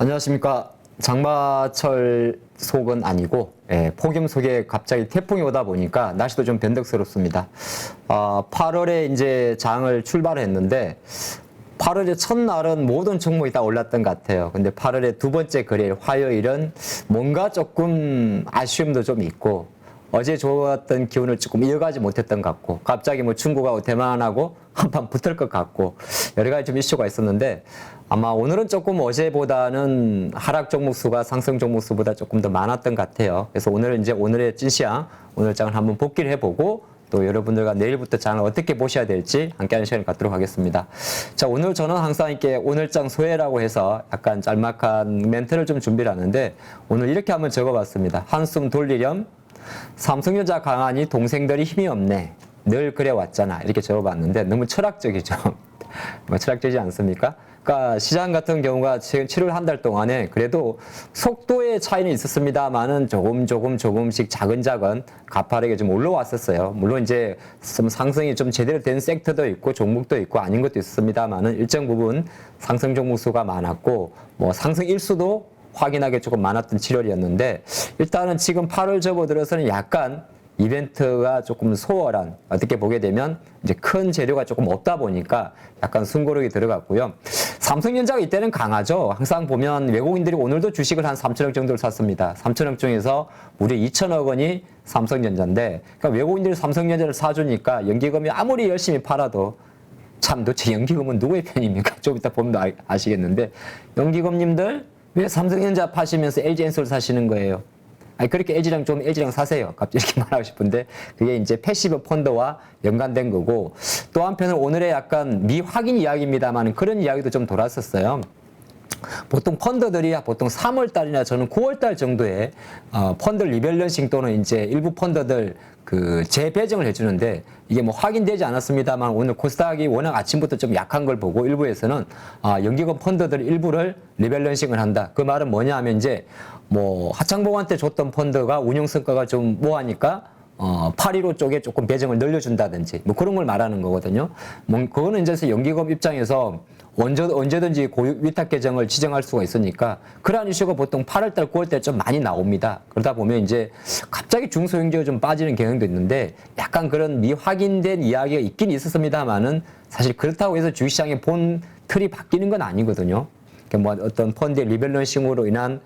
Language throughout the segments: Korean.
안녕하십니까. 장마철 속은 아니고 폭염 속에 갑자기 태풍이 오다 보니까 날씨도 좀 변덕스럽습니다. 8월에 이제 장을 출발했는데 8월의 첫날은 모든 종목이 다 올랐던 것 같아요. 근데 8월의 두 번째 거래일 화요일은 뭔가 조금 아쉬움도 좀 있고 어제 좋았던 기운을 조금 이어가지 못했던 것 같고 갑자기 뭐 중국하고 대만하고 한판 붙을 것 같고 여러 가지 좀 이슈가 있었는데 아마 오늘은 조금 어제보다는 하락 종목 수가 상승 종목 수보다 조금 더 많았던 것 같아요. 그래서 오늘은 이제 오늘의 찐시황 오늘 장을 한번 복기를 해보고 또 여러분들과 내일부터 장을 어떻게 보셔야 될지 함께하는 시간을 갖도록 하겠습니다. 자, 오늘 저는 항상 이렇게 오늘장 소회라고 해서 약간 짤막한 멘트를 좀 준비를 하는데 오늘 이렇게 한번 적어봤습니다. 한숨 돌리렴. 삼성전자 강하니 동생들이 힘이 없네. 늘 그래 왔잖아. 이렇게 적어봤는데 너무 철학적이죠. 철학적이지 않습니까? 그러니까 시장 같은 경우가 지금 7월 한 달 동안에 그래도 속도의 차이는 있었습니다만은 조금씩 작은 가파르게 좀 올라왔었어요. 물론 이제 좀 상승이 좀 제대로 된 섹터도 있고 종목도 있고 아닌 것도 있었습니다만은 일정 부분 상승 종목 수가 많았고 뭐 상승 일수도 확인하기 조금 많았던 7월이었는데 일단은 지금 8월 접어들어서는 약간 이벤트가 조금 소홀한 어떻게 보게 되면 이제 큰 재료가 조금 없다 보니까 약간 숨고르기 들어갔고요. 삼성전자가 이때는 강하죠. 항상 보면 외국인들이 오늘도 주식을 한 3천억 정도를 샀습니다. 3천억 중에서 무려 2천억 원이 삼성전자인데 그러니까 외국인들이 삼성전자를 사주니까 연기금이 아무리 열심히 팔아도 참 도대체 연기금은 누구의 편입니까? 좀 이따 보면 아시겠는데 연기금님들 왜 삼성전자 파시면서 LG엔솔 사시는 거예요? 아니, 그렇게 LG랑 사세요. 갑자기 이렇게 말하고 싶은데, 그게 이제 패시브 펀드와 연관된 거고, 또 한편은 오늘의 약간 미확인 이야기입니다만 그런 이야기도 좀 돌았었어요. 보통 펀드들이 보통 3월 달이나 저는 9월 달 정도에 펀드 리밸런싱 또는 이제 일부 펀드들 그 재배정을 해주는데 이게 뭐 확인되지 않았습니다만 오늘 코스닥이 워낙 아침부터 좀 약한 걸 보고 일부에서는 연기금 펀드들 일부를 리밸런싱을 한다. 그 말은 뭐냐 하면 이제 뭐 하창봉한테 줬던 펀드가 운용 성과가 좀 뭐하니까 815 쪽에 조금 배정을 늘려준다든지 뭐 그런 걸 말하는 거거든요. 뭐 그거는 이제 연기금 입장에서 언제든지 고유 위탁 계정을 지정할 수가 있으니까 그러한 이슈가 보통 8월달, 9월달 좀 많이 나옵니다. 그러다 보면 이제 갑자기 중소형주가 좀 빠지는 경향도 있는데 약간 그런 미확인된 이야기가 있긴 있었습니다만은 사실 그렇다고 해서 주식시장의 본 틀이 바뀌는 건 아니거든요. 그러니까 뭐 어떤 펀드의 리밸런싱으로 인한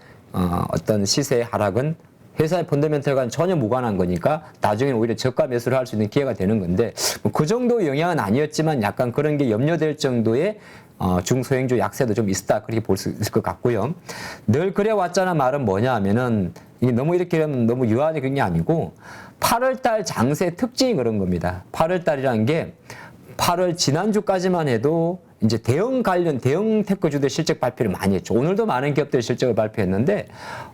어떤 시세의 하락은 회사의 펀더멘털과는 전혀 무관한 거니까 나중에는 오히려 저가 매수를 할 수 있는 기회가 되는 건데 뭐그 정도 영향은 아니었지만 약간 그런 게 염려될 정도의 중소형주 약세도 좀 있었다 그렇게 볼 수 있을 것 같고요. 늘 그래 왔잖아 말은 뭐냐 하면은 이게 너무 이렇게 하면 너무 유한히 그런 게 아니고 8월달 장세 특징이 그런 겁니다. 8월달이라는 게 8월 지난주까지만 해도 이제 대형 테크주들 실적 발표를 많이 했죠. 오늘도 많은 기업들 실적을 발표했는데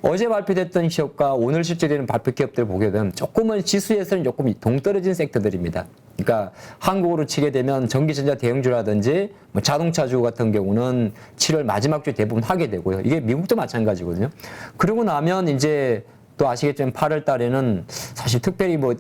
어제 발표됐던 기업과 오늘 실적되는 발표 기업들을 보게 되면 조금은 지수에서는 조금 동떨어진 섹터들입니다. 그러니까 한국으로 치게 되면 전기전자 대형주라든지 뭐 자동차주 같은 경우는 7월 마지막 주 대부분 하게 되고요. 이게 미국도 마찬가지거든요. 그러고 나면 이제 또 아시겠지만 8월 달에는 사실 특별히 뭐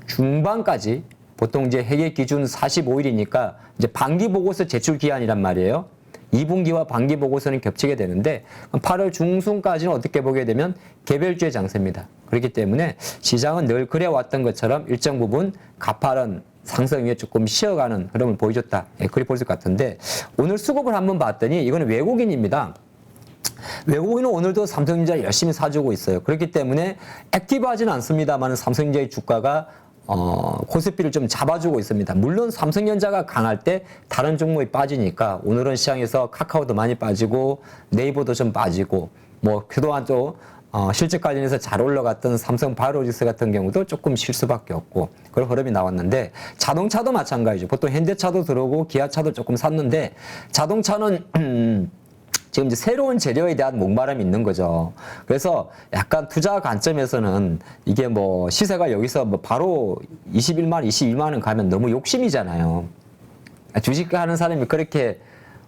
중반까지 보통 이제 회계 기준 45일이니까 이제 반기 보고서 제출 기한이란 말이에요. 2분기와 반기 보고서는 겹치게 되는데 8월 중순까지는 어떻게 보게 되면 개별주의 장세입니다. 그렇기 때문에 시장은 늘 그래왔던 것처럼 일정 부분 가파른 상승 위에 조금 쉬어가는 흐름을 보여줬다. 그렇게 볼 수 같은데 오늘 수급을 한번 봤더니 이거는 외국인입니다. 외국인은 오늘도 삼성전자 열심히 사주고 있어요. 그렇기 때문에 액티브하지는 않습니다만 삼성전자의 주가가 코스피를 좀 잡아주고 있습니다. 물론 삼성전자가 강할 때 다른 종목이 빠지니까 오늘은 시장에서 카카오도 많이 빠지고 네이버도 좀 빠지고 뭐 그동안 또 실적 관련해서 잘 올라갔던 삼성 바이오로직스 같은 경우도 조금 쉴 수밖에 없고 그런 흐름이 나왔는데 자동차도 마찬가지죠. 보통 현대차도 들어오고 기아차도 조금 샀는데 자동차는 지금 이제 새로운 재료에 대한 목마름이 있는 거죠. 그래서 약간 투자 관점에서는 이게 뭐 시세가 여기서 뭐 바로 21만, 22만 원 가면 너무 욕심이잖아요. 주식 하는 사람이 그렇게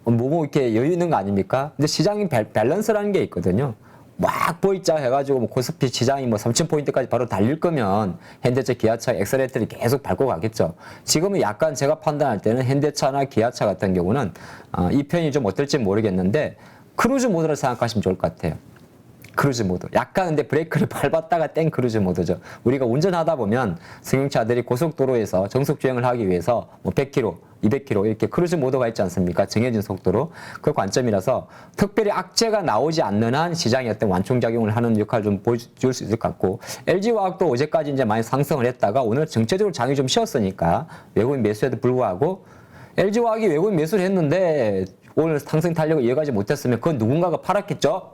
뭐고 이렇게 여유 있는 거 아닙니까? 근데 시장이 밸런스라는 게 있거든요. 막 보이자 해가지고 뭐 코스피 시장이 뭐 3,000포인트까지 바로 달릴 거면 현대차, 기아차, 엑셀레이터를 계속 밟고 가겠죠. 지금은 약간 제가 판단할 때는 현대차나 기아차 같은 경우는 이 편이 좀 어떨지 모르겠는데 크루즈 모드를 생각하시면 좋을 것 같아요. 크루즈 모드. 약간 근데 브레이크를 밟았다가 땡 크루즈 모드죠. 우리가 운전하다 보면 승용차들이 고속도로에서 정속 주행을 하기 위해서 뭐 100km, 200km 이렇게 크루즈 모드가 있지 않습니까? 정해진 속도로. 그 관점이라서 특별히 악재가 나오지 않는 한 시장의 어떤 완충작용을 하는 역할을 좀 보여줄 수 있을 것 같고, LG화학도 어제까지 이제 많이 상승을 했다가 오늘 전체적으로 장이 좀 쉬었으니까 외국인 매수에도 불구하고 LG화학이 외국인 매수를 했는데 오늘 상승 탄력을 이어가지 못했으면 그건 누군가가 팔았겠죠?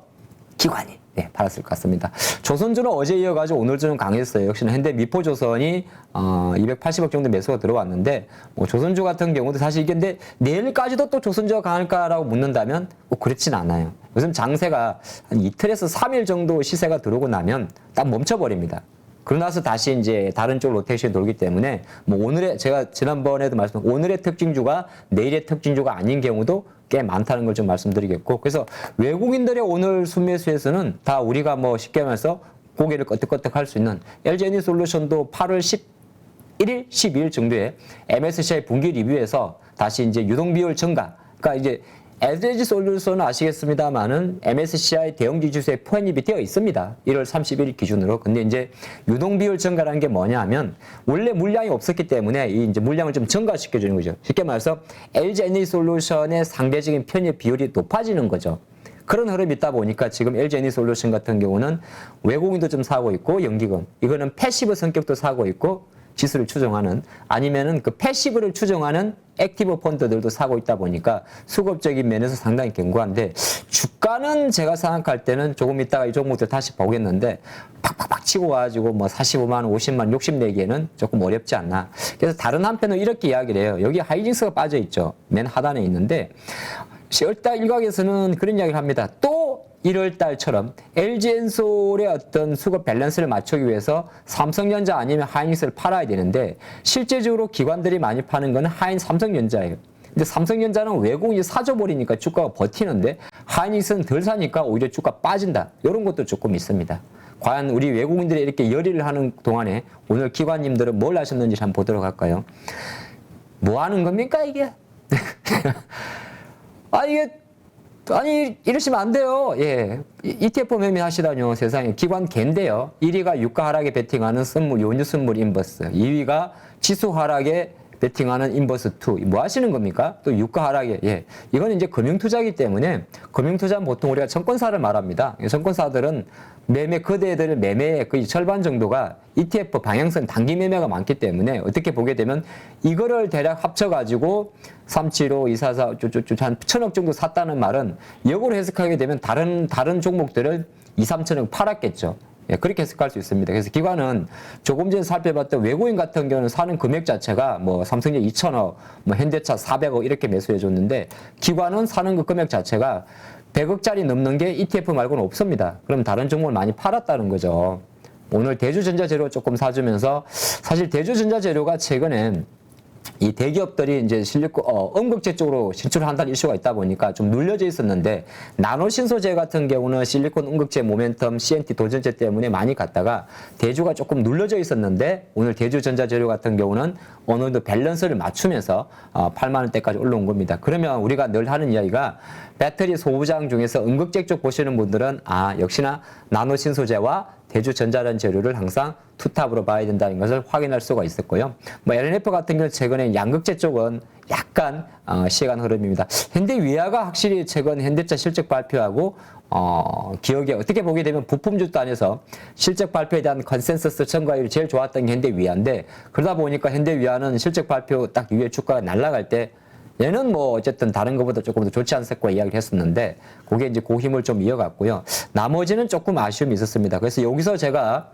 기관이. 네, 팔았을 것 같습니다. 조선주는 어제 이어가지고 오늘 좀 강했어요. 역시나 현대 미포조선이 280억 정도 매수가 들어왔는데, 뭐 조선주 같은 경우도 사실 이게 근데 내일까지도 또 조선주가 강할까라고 묻는다면 그렇진 않아요. 요즘 장세가 한 이틀에서 3일 정도 시세가 들어오고 나면 딱 멈춰버립니다. 그러고 나서 다시 이제 다른 쪽으로 로테이션이 돌기 때문에 뭐 오늘의 제가 지난번에도 말씀드린 오늘의 특징주가 내일의 특징주가 아닌 경우도 꽤 많다는 걸 좀 말씀드리겠고, 그래서 외국인들의 오늘 순매수에서는 다 우리가 뭐 쉽게 말해서 고개를 끄덕끄덕 할 수 있는 LG에너지솔루션도 8월 11일, 12일 정도에 MSCI 분기 리뷰에서 다시 이제 유동비율 증가, 그러니까 이제 LG솔루션은 아시겠습니다만은 MSCI 대형주 지수에 포함이 되어 있습니다. 1월 31일 기준으로. 근데 이제 유동비율 증가라는 게 뭐냐 하면 원래 물량이 없었기 때문에 이 이제 물량을 좀 증가시켜 주는 거죠. 쉽게 말해서 LG에너지솔루션의 상대적인 편입 비율이 높아지는 거죠. 그런 흐름이 있다 보니까 지금 LG에너지솔루션 같은 경우는 외국인도 좀 사고 있고 연기금, 이거는 패시브 성격도 사고 있고 지수를 추정하는, 아니면은 그 패시브를 추정하는 액티브 펀드들도 사고 있다 보니까 수급적인 면에서 상당히 견고한데, 주가는 제가 생각할 때는 조금 있다가 이 종목들 다시 보겠는데 팍팍팍 치고 와가지고 뭐 45만 원, 50만 원, 60 내기에는 조금 어렵지 않나. 그래서 다른 한편으로 이렇게 이야기를 해요. 여기 하이징스가 빠져 있죠. 맨 하단에 있는데 10달 일각에서는 그런 이야기를 합니다. 또 1월달처럼 LG엔솔의 어떤 수급 밸런스를 맞추기 위해서 삼성전자 아니면 하이닉스를 팔아야 되는데, 실제적으로 기관들이 많이 파는 거는 삼성전자예요. 근데 삼성전자는 외국인이 사줘버리니까 주가가 버티는데 하이닉스는 덜 사니까 오히려 주가 빠진다. 이런 것도 조금 있습니다. 과연 우리 외국인들이 이렇게 열의를 하는 동안에 오늘 기관님들은 뭘 하셨는지 한번 보도록 할까요? 뭐 하는 겁니까 이게? 아니 이러시면 안 돼요. 예, ETF 매매하시다뇨. 세상에 기관 갠데요. 1위가 유가 하락에 베팅하는 선물, 요주 선물 인버스. 2위가 지수 하락에 베팅하는 인버스 2. 뭐 하시는 겁니까? 또 유가 하락에. 예, 이건 이제 금융투자이기 때문에, 금융투자는 보통 우리가 증권사를 말합니다. 증권사들은 매매 거대들 매매의 거의 절반 정도가 ETF 방향성 단기 매매가 많기 때문에 어떻게 보게 되면 이거를 대략 합쳐가지고 375, 244, 한 1,000억 정도 샀다는 말은 역으로 해석하게 되면 다른 종목들을 2, 3천억 팔았겠죠. 예, 그렇게 해석할 수 있습니다. 그래서 기관은 조금 전에 살펴봤던 외국인 같은 경우는 사는 금액 자체가 뭐 삼성전 2,000억, 뭐 현대차 400억 이렇게 매수해 줬는데, 기관은 사는 그 금액 자체가 100억짜리 넘는 게 ETF 말고는 없습니다. 그럼 다른 종목을 많이 팔았다는 거죠. 오늘 대주전자재료 조금 사주면서, 사실 대주전자재료가 최근에 이 대기업들이 이제 음극재 쪽으로 진출을 한다는 이슈가 있다 보니까 좀 눌려져 있었는데, 나노신소재 같은 경우는 실리콘 음극재 모멘텀 CNT 도전재 때문에 많이 갔다가 대주가 조금 눌려져 있었는데, 오늘 대주전자재료 같은 경우는 어느 정도 밸런스를 맞추면서 8만 원대까지 올라온 겁니다. 그러면 우리가 늘 하는 이야기가, 배터리 소부장 중에서 음극재 쪽 보시는 분들은 역시나 나노신소재와 대주전자라는 재료를 항상 투탑으로 봐야 된다는 것을 확인할 수가 있었고요. 뭐 LNF 같은 경우 최근에 양극재 쪽은 약간 시간 흐름입니다. 현대위아가 확실히 최근 현대차 실적 발표하고 기억에 어떻게 보게 되면 부품주 단에서 실적 발표에 대한 컨센서스 청가율이 제일 좋았던 게 현대위아인데, 그러다 보니까 현대위아는 실적 발표 딱 이후에 주가가 날아갈 때 얘는 뭐 어쨌든 다른 것보다 조금 더 좋지 않을까 이야기를 했었는데, 그게 이제 그 힘을 좀 이어갔고요. 나머지는 조금 아쉬움이 있었습니다. 그래서 여기서 제가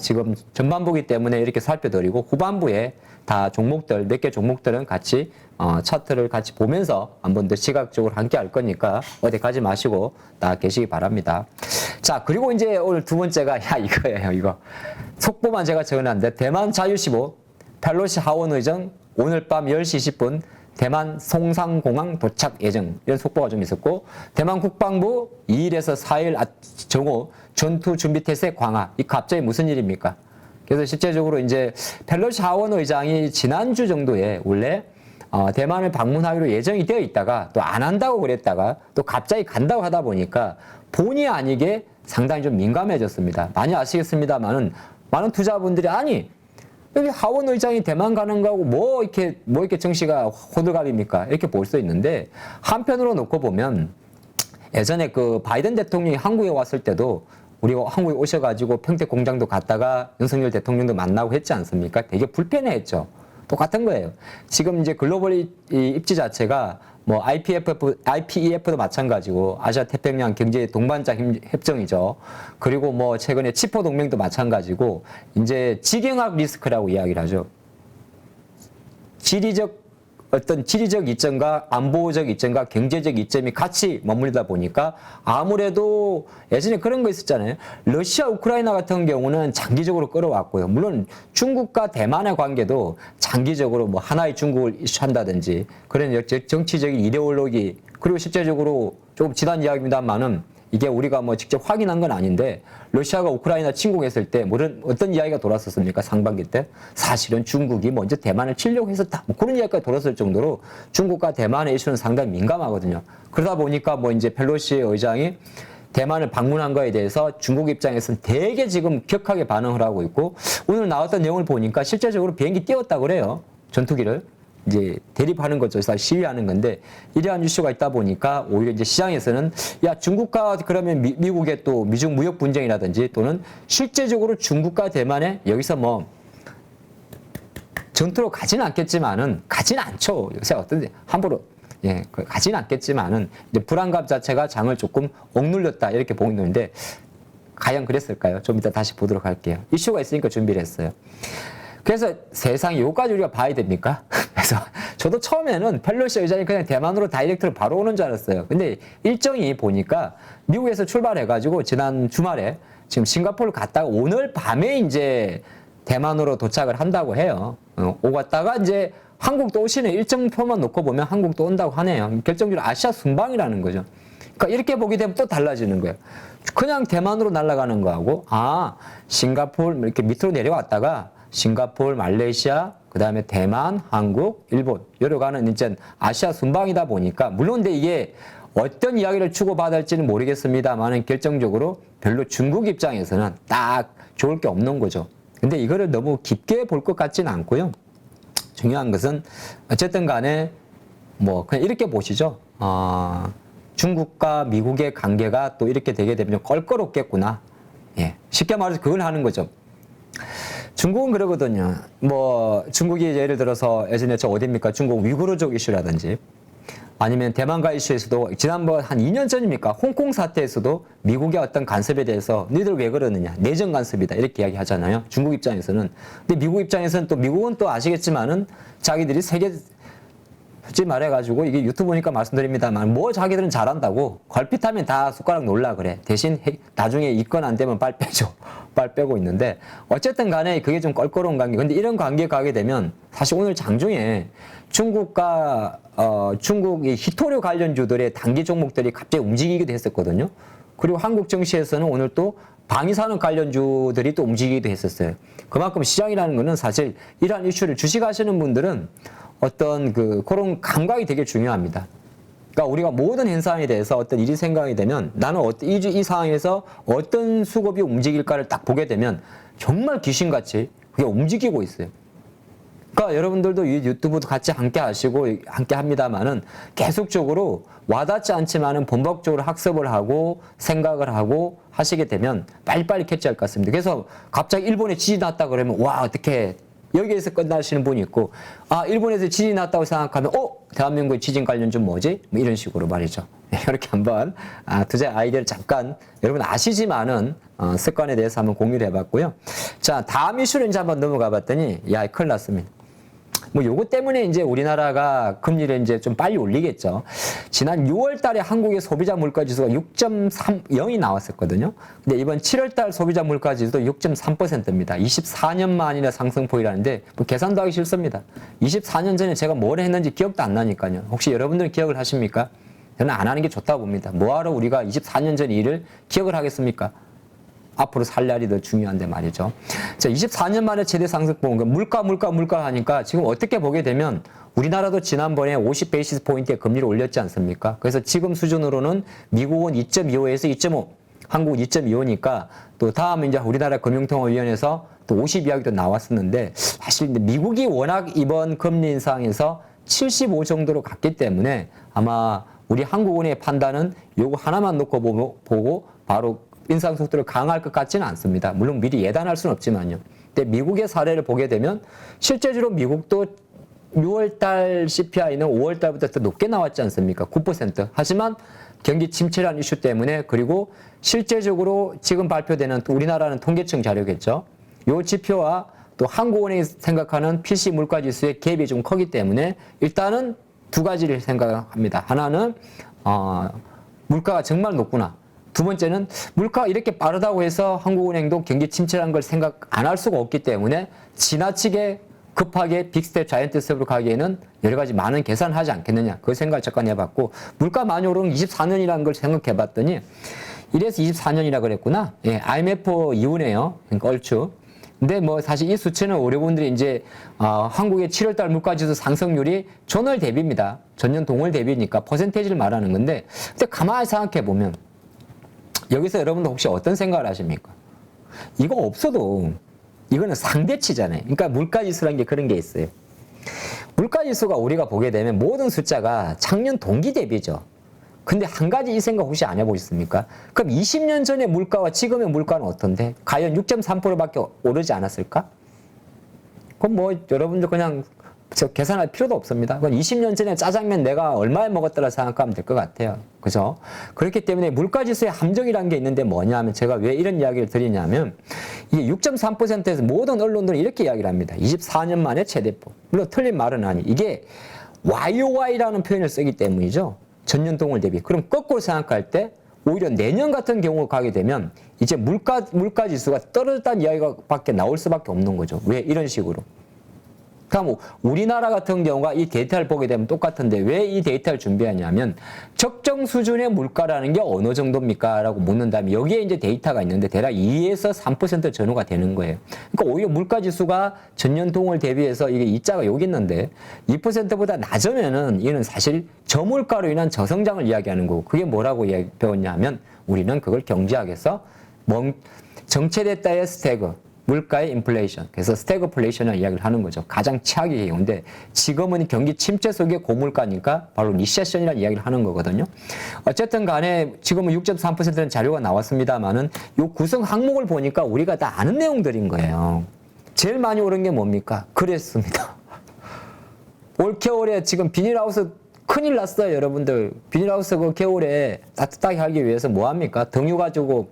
지금 전반부기 때문에 이렇게 살펴드리고, 후반부에 다 종목들, 몇 개 종목들은 같이 차트를 같이 보면서 한 번 더 시각적으로 함께 할 거니까 어디 가지 마시고 다 계시기 바랍니다. 자, 그리고 이제 오늘 두 번째가 이거예요. 이거 속보만 제가 적어놨는데, 대만 자유시보 펠로시 하원 의정 오늘 밤 10시 20분 대만 송상공항 도착 예정, 이런 속보가 좀 있었고, 대만 국방부 2일에서 4일 정오 전투 준비 태세 강화. 이 갑자기 무슨 일입니까? 그래서 실제적으로 이제 펠로시 하원 의장이 지난주 정도에 원래 대만을 방문하기로 예정이 되어 있다가 또 안 한다고 그랬다가 또 갑자기 간다고 하다 보니까 본의 아니게 상당히 좀 민감해졌습니다. 많이 아시겠습니다만은 많은 투자분들이 아니 여기 하원 의장이 대만 가는 거하고 뭐 이렇게 정치가 호들갑입니까? 이렇게 볼 수 있는데 한편으로 놓고 보면 예전에 그 바이든 대통령이 한국에 왔을 때도 우리가 한국에 오셔가지고 평택 공장도 갔다가 윤석열 대통령도 만나고 했지 않습니까? 되게 불편해했죠. 똑같은 거예요. 지금 이제 글로벌 입지 자체가 뭐 IPEF도 마찬가지고 아시아 태평양 경제 동반자 협정이죠. 그리고 뭐 최근에 치포 동맹도 마찬가지고 이제 지경학 리스크라고 이야기를 하죠. 지리적 이점과 안보적 이점과 경제적 이점이 같이 머물다 보니까 아무래도 예전에 그런 거 있었잖아요. 러시아, 우크라이나 같은 경우는 장기적으로 끌어왔고요. 물론 중국과 대만의 관계도 장기적으로 뭐 하나의 중국을 이슈한다든지 그런 정치적인 이데올로기 그리고 실제적으로 조금 지난 이야기입니다만은 이게 우리가 뭐 직접 확인한 건 아닌데 러시아가 우크라이나 침공했을 때 어떤 이야기가 돌았었습니까? 상반기 때 사실은 중국이 먼저 대만을 치려고 했었다. 뭐 그런 이야기가 돌았을 정도로 중국과 대만의 이슈는 상당히 민감하거든요. 그러다 보니까 뭐 이제 펠로시 의장이 대만을 방문한 거에 대해서 중국 입장에서는 되게 지금 격하게 반응을 하고 있고 오늘 나왔던 내용을 보니까 실제적으로 비행기 띄웠다고 그래요. 전투기를. 이제 대립하는 거죠. 시위하는 건데 이러한 이슈가 있다 보니까 오히려 이제 시장에서는 야 중국과 그러면 미국의 또 미중 무역 분쟁이라든지 또는 실제적으로 중국과 대만에 여기서 뭐 전투로 가지는 않죠. 요새 어떤지 함부로 가지는 않겠지만은 이제 불안감 자체가 장을 조금 억눌렸다 이렇게 보고 있는데 과연 그랬을까요? 좀 이따 다시 보도록 할게요. 이슈가 있으니까 준비를 했어요. 그래서 세상에 요까지 우리가 봐야 됩니까? 그래서 저도 처음에는 펠로시 의장이 그냥 대만으로 다이렉트로 바로 오는 줄 알았어요. 근데 일정이 보니까 미국에서 출발해가지고 지난 주말에 지금 싱가포르를 갔다가 오늘 밤에 이제 대만으로 도착을 한다고 해요. 오갔다가 이제 한국도 오시는 일정표만 놓고 보면 한국도 온다고 하네요. 결정적으로 아시아 순방이라는 거죠. 그러니까 이렇게 보게 되면 또 달라지는 거예요. 그냥 대만으로 날아가는 거하고 싱가포르 이렇게 밑으로 내려왔다가 싱가포르, 말레이시아, 그 다음에 대만, 한국, 일본 여러 가는 이제 아시아 순방이다 보니까 물론 근데 이게 어떤 이야기를 주고받을지는 모르겠습니다만 결정적으로 별로 중국 입장에서는 딱 좋을 게 없는 거죠. 근데 이거를 너무 깊게 볼 것 같지는 않고요. 중요한 것은 어쨌든 간에 뭐 그냥 이렇게 보시죠. 중국과 미국의 관계가 또 이렇게 되게 되면 좀 껄끄럽겠구나. 쉽게 말해서 그걸 하는 거죠. 중국은 그러거든요. 뭐 중국이 예를 들어서 예전에 어디입니까? 중국 위구르족 이슈라든지 아니면 대만과 이슈에서도 지난번 한 2년 전입니까? 홍콩 사태에서도 미국의 어떤 간섭에 대해서 너희들 왜 그러느냐? 내정 간섭이다. 이렇게 이야기 하잖아요. 중국 입장에서는. 근데 미국 입장에서는 또 미국은 또 아시겠지만은 자기들이 솔직히 말해가지고 이게 유튜브니까 말씀드립니다만 뭐 자기들은 잘한다고 걸핏하면 다 숟가락 놀라 그래. 대신 나중에 이건 안 되면 빨 빼줘. 빨 빼고 있는데 어쨌든 간에 그게 좀 껄끄러운 관계. 근데 이런 관계에 가게 되면 사실 오늘 장중에 중국과 중국이 히토류 관련주들의 단기 종목들이 갑자기 움직이기도 했었거든요. 그리고 한국 증시에서는 오늘 또 방위산업 관련주들이 또 움직이기도 했었어요. 그만큼 시장이라는 거는 사실 이러한 이슈를 주식하시는 분들은 어떤 그런 감각이 되게 중요합니다. 그러니까 우리가 모든 현상에 대해서 어떤 일이 생각이 되면 나는 이 상황에서 어떤 수급이 움직일까를 딱 보게 되면 정말 귀신같이 그게 움직이고 있어요. 그러니까 여러분들도 이 유튜브도 같이 함께 하시고 함께 합니다만은 계속적으로 와닿지 않지만은 본격적으로 학습을 하고 생각을 하고 하시게 되면 빨리빨리 캐치할 것 같습니다. 그래서 갑자기 일본에 지진이 났다 그러면 와 어떻게 여기에서 끝나시는 분이 있고 일본에서 지진이 났다고 생각하면 대한민국의 지진 관련주 뭐지? 뭐 이런 식으로 말이죠. 이렇게 한번 투자 아이디어를 잠깐 여러분 아시지만은 습관에 대해서 한번 공유를 해봤고요. 자 다음 이슈를 이제 한번 넘어가 봤더니 큰일 났습니다. 뭐 요거 때문에 이제 우리나라가 금리를 이제 좀 빨리 올리겠죠. 지난 6월 달에 한국의 소비자 물가 지수가 6.30이 나왔었거든요. 근데 이번 7월 달 소비자 물가 지수도 6.3%입니다. 24년 만이나 상승폭이라는데 뭐 계산도 하기 싫습니다. 24년 전에 제가 뭘 했는지 기억도 안 나니까요. 혹시 여러분들 기억을 하십니까? 저는 안 하는 게 좋다고 봅니다. 뭐하러 우리가 24년 전 일을 기억을 하겠습니까? 앞으로 살 날이 더 중요한데 말이죠. 자, 24년 만에 최대 상승폭, 물가 하니까 지금 어떻게 보게 되면 우리나라도 지난번에 50 베이시스 포인트의 금리를 올렸지 않습니까? 그래서 지금 수준으로는 미국은 2.25에서 2.5, 한국은 2.25니까 또 다음 이제 우리나라 금융통화위원회에서 또 50 이야기도 나왔었는데 사실 미국이 워낙 이번 금리 인상에서 75 정도로 갔기 때문에 아마 우리 한국은행의 판단은 요거 하나만 놓고 보고 바로 인상 속도를 강화할 것 같지는 않습니다. 물론 미리 예단할 수는 없지만요. 근데 미국의 사례를 보게 되면 실제적으로 미국도 6월달 CPI는 5월달부터 더 높게 나왔지 않습니까? 9%. 하지만 경기 침체라는 이슈 때문에 그리고 실제적으로 지금 발표되는 우리나라는 통계청 자료겠죠. 요 지표와 또 한국은행이 생각하는 PC 물가지수의 갭이 좀 크기 때문에 일단은 두 가지를 생각합니다. 하나는 물가가 정말 높구나. 두 번째는 물가가 이렇게 빠르다고 해서 한국은행도 경기 침체라는 걸 생각 안 할 수가 없기 때문에 지나치게 급하게 빅스텝, 자이언트 스텝으로 가기에는 여러 가지 많은 계산을 하지 않겠느냐. 그 생각을 잠깐 해봤고 물가 많이 오르는 24년이라는 걸 생각해봤더니 이래서 24년이라 그랬구나. 예, IMF 이후네요. 그러니까 얼추. 근데 뭐 사실 이 수치는 우리분들이 이제 한국의 7월달 물가지수 상승률이 전월 대비입니다. 전년 동월 대비니까 퍼센테이지를 말하는 건데 근데 가만히 생각해 보면 여기서 여러분들 혹시 어떤 생각을 하십니까? 이거 없어도 이거는 상대치잖아요. 그러니까 물가지수라는 게 그런 게 있어요. 물가지수가 우리가 보게 되면 모든 숫자가 작년 동기 대비죠. 근데 한 가지 이 생각 혹시 안 해보셨습니까? 그럼 20년 전의 물가와 지금의 물가는 어떤데? 과연 6.3%밖에 오르지 않았을까? 그럼 뭐 여러분들 그냥 계산할 필요도 없습니다. 그건 20년 전에 짜장면 내가 얼마에 먹었더라 생각하면 될 것 같아요. 그죠? 그렇기 때문에 물가지수의 함정이라는 게 있는데 뭐냐면 제가 왜 이런 이야기를 드리냐면 이게 6.3%에서 모든 언론들은 이렇게 이야기를 합니다. 24년 만에 최대폭. 물론 틀린 말은 아니. 이게 YOY라는 표현을 쓰기 때문이죠. 전년 동월 대비. 그럼 거꾸로 생각할 때 오히려 내년 같은 경우 가게 되면 이제 물가지수가 떨어졌다는 이야기가 밖에 나올 수밖에 없는 거죠. 왜 이런 식으로. 그럼 우리나라 같은 경우가 이 데이터를 보게 되면 똑같은데 왜 이 데이터를 준비하냐면 적정 수준의 물가라는 게 어느 정도입니까? 라고 묻는다면 여기에 이제 데이터가 있는데 대략 2에서 3% 전후가 되는 거예요. 그러니까 오히려 물가지수가 전년 동월 대비해서 이게 이자가 여기 있는데 2%보다 낮으면은 이는 사실 저물가로 인한 저성장을 이야기하는 거고 그게 뭐라고 배웠냐면 우리는 그걸 경제학에서 정체됐다의 스태그 물가의 인플레이션. 그래서 스태그플레이션을 이야기를 하는 거죠. 가장 최악의 경우인데 지금은 경기 침체 속의 고물가니까 바로 리세션이라는 이야기를 하는 거거든요. 어쨌든 간에 지금은 6.3%는 자료가 나왔습니다만은 요 구성 항목을 보니까 우리가 다 아는 내용들인 거예요. 제일 많이 오른 게 뭡니까? 그랬습니다. 올 겨울에 지금 비닐하우스 큰일 났어요, 여러분들. 비닐하우스 그 겨울에 따뜻하게 하기 위해서 뭐 합니까? 등유 가지고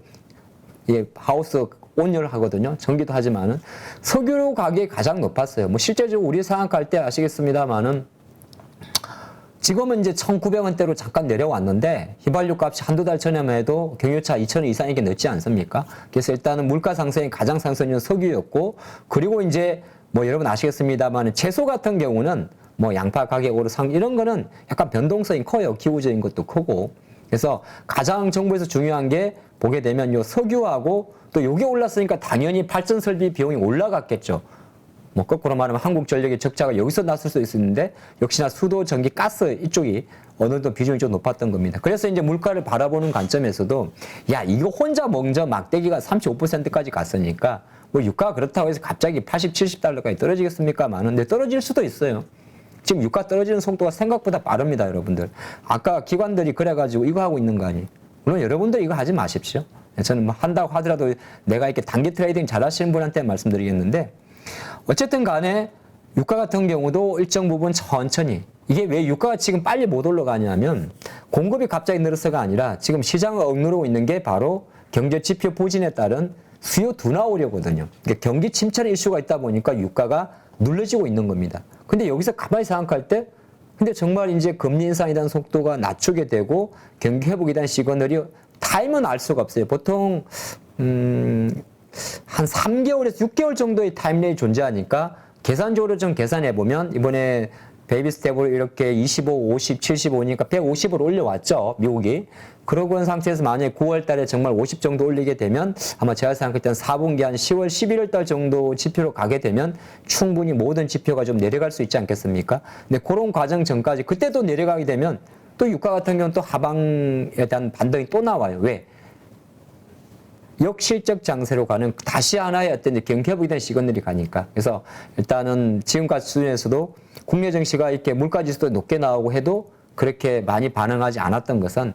하우스 온열하거든요. 전기도 하지만은 석유 가격이 가장 높았어요. 뭐 실제적으로 우리 생각할 때 아시겠습니다만은 지금은 이제 1,900원대로 잠깐 내려왔는데 휘발유 값이 한두 달 전에만 해도 경유차 2,000원 이상이게 넣지 않습니까? 그래서 일단은 물가 상승이 가장 상승률은 석유였고 그리고 이제 뭐 여러분 아시겠습니다만은 채소 같은 경우는 뭐 양파 가격 오르상 이런 거는 약간 변동성이 커요. 기후적인 것도 크고. 그래서 가장 정부에서 중요한 게 보게 되면 요 석유하고 또 요게 올랐으니까 당연히 발전 설비 비용이 올라갔겠죠. 뭐 거꾸로 말하면 한국전력의 적자가 여기서 났을 수 있었는데 역시나 수도, 전기, 가스 이쪽이 어느 정도 비중이 좀 높았던 겁니다. 그래서 이제 물가를 바라보는 관점에서도 야 이거 혼자 먼저 막대기가 35%까지 갔으니까 뭐 유가가 그렇다고 해서 갑자기 80, 70달러까지 떨어지겠습니까? 많은데 떨어질 수도 있어요. 지금 유가 떨어지는 속도가 생각보다 빠릅니다, 여러분들. 아까 기관들이 그래가지고 이거 하고 있는 거 아니에요? 물론 여러분들 이거 하지 마십시오. 저는 뭐 한다고 하더라도 내가 이렇게 단기 트레이딩 잘 하시는 분한테 말씀드리겠는데 어쨌든 간에 유가 같은 경우도 일정 부분 천천히 이게 왜 유가가 지금 빨리 못 올라가냐면 공급이 갑자기 늘어서가 아니라 지금 시장을 억누르고 있는 게 바로 경제 지표 부진에 따른 수요 둔화 우려거든요. 그러니까 경기 침체 이슈가 있다 보니까 유가가 눌러지고 있는 겁니다. 근데 여기서 가만히 생각할 때 근데 정말 이제 금리 인상에 대한 속도가 낮추게 되고 경기 회복에 대한 시그널이 타임은 알 수가 없어요. 보통 한 3개월에서 6개월 정도의 타임레인이 존재하니까 계산적으로 좀 계산해 보면 이번에 베이비 스텝으로 이렇게 25, 50, 75니까 150으로 올려왔죠. 미국이. 그러고 있는 상태에서 만약에 9월 달에 정말 50 정도 올리게 되면 아마 제가 생각할 때는 4분기 한 10월, 11월 달 정도 지표로 가게 되면 충분히 모든 지표가 좀 내려갈 수 있지 않겠습니까? 근데 그런 과정 전까지 그때도 내려가게 되면 또 유가 같은 경우는 또 하방에 대한 반등이 또 나와요. 왜? 역실적 장세로 가는 다시 하나의 어떤 경쾌부에 대한 시그널이 가니까. 그래서 일단은 지금까지 수준에서도 국내 증시가 이렇게 물가지수도 높게 나오고 해도 그렇게 많이 반응하지 않았던 것은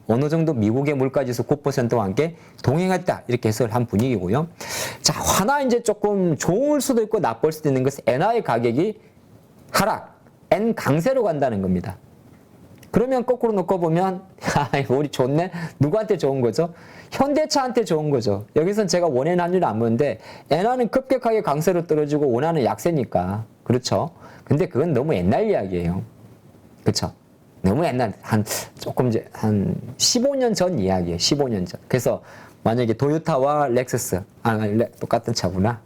어느 정도 미국의 물가지수 9%와 함께 동행했다 이렇게 해석을 한 분위기고요. 자, 하나 이제 조금 좋을 수도 있고 나쁠 수도 있는 것은 엔화의 가격이 하락, 엔 강세로 간다는 겁니다. 그러면 거꾸로 놓고 보면 우리 좋네? 누구한테 좋은 거죠? 현대차한테 좋은 거죠. 여기서는 제가 원엔 환율을 안 보는데 엔화는 급격하게 강세로 떨어지고 원화는 약세니까. 그렇죠? 근데 그건 너무 옛날 이야기예요. 그렇죠? 너무 옛날 조금 이제 한 15년 전 이야기예요. 15년 전. 그래서 만약에 도요타와 렉서스 똑같은 차구나.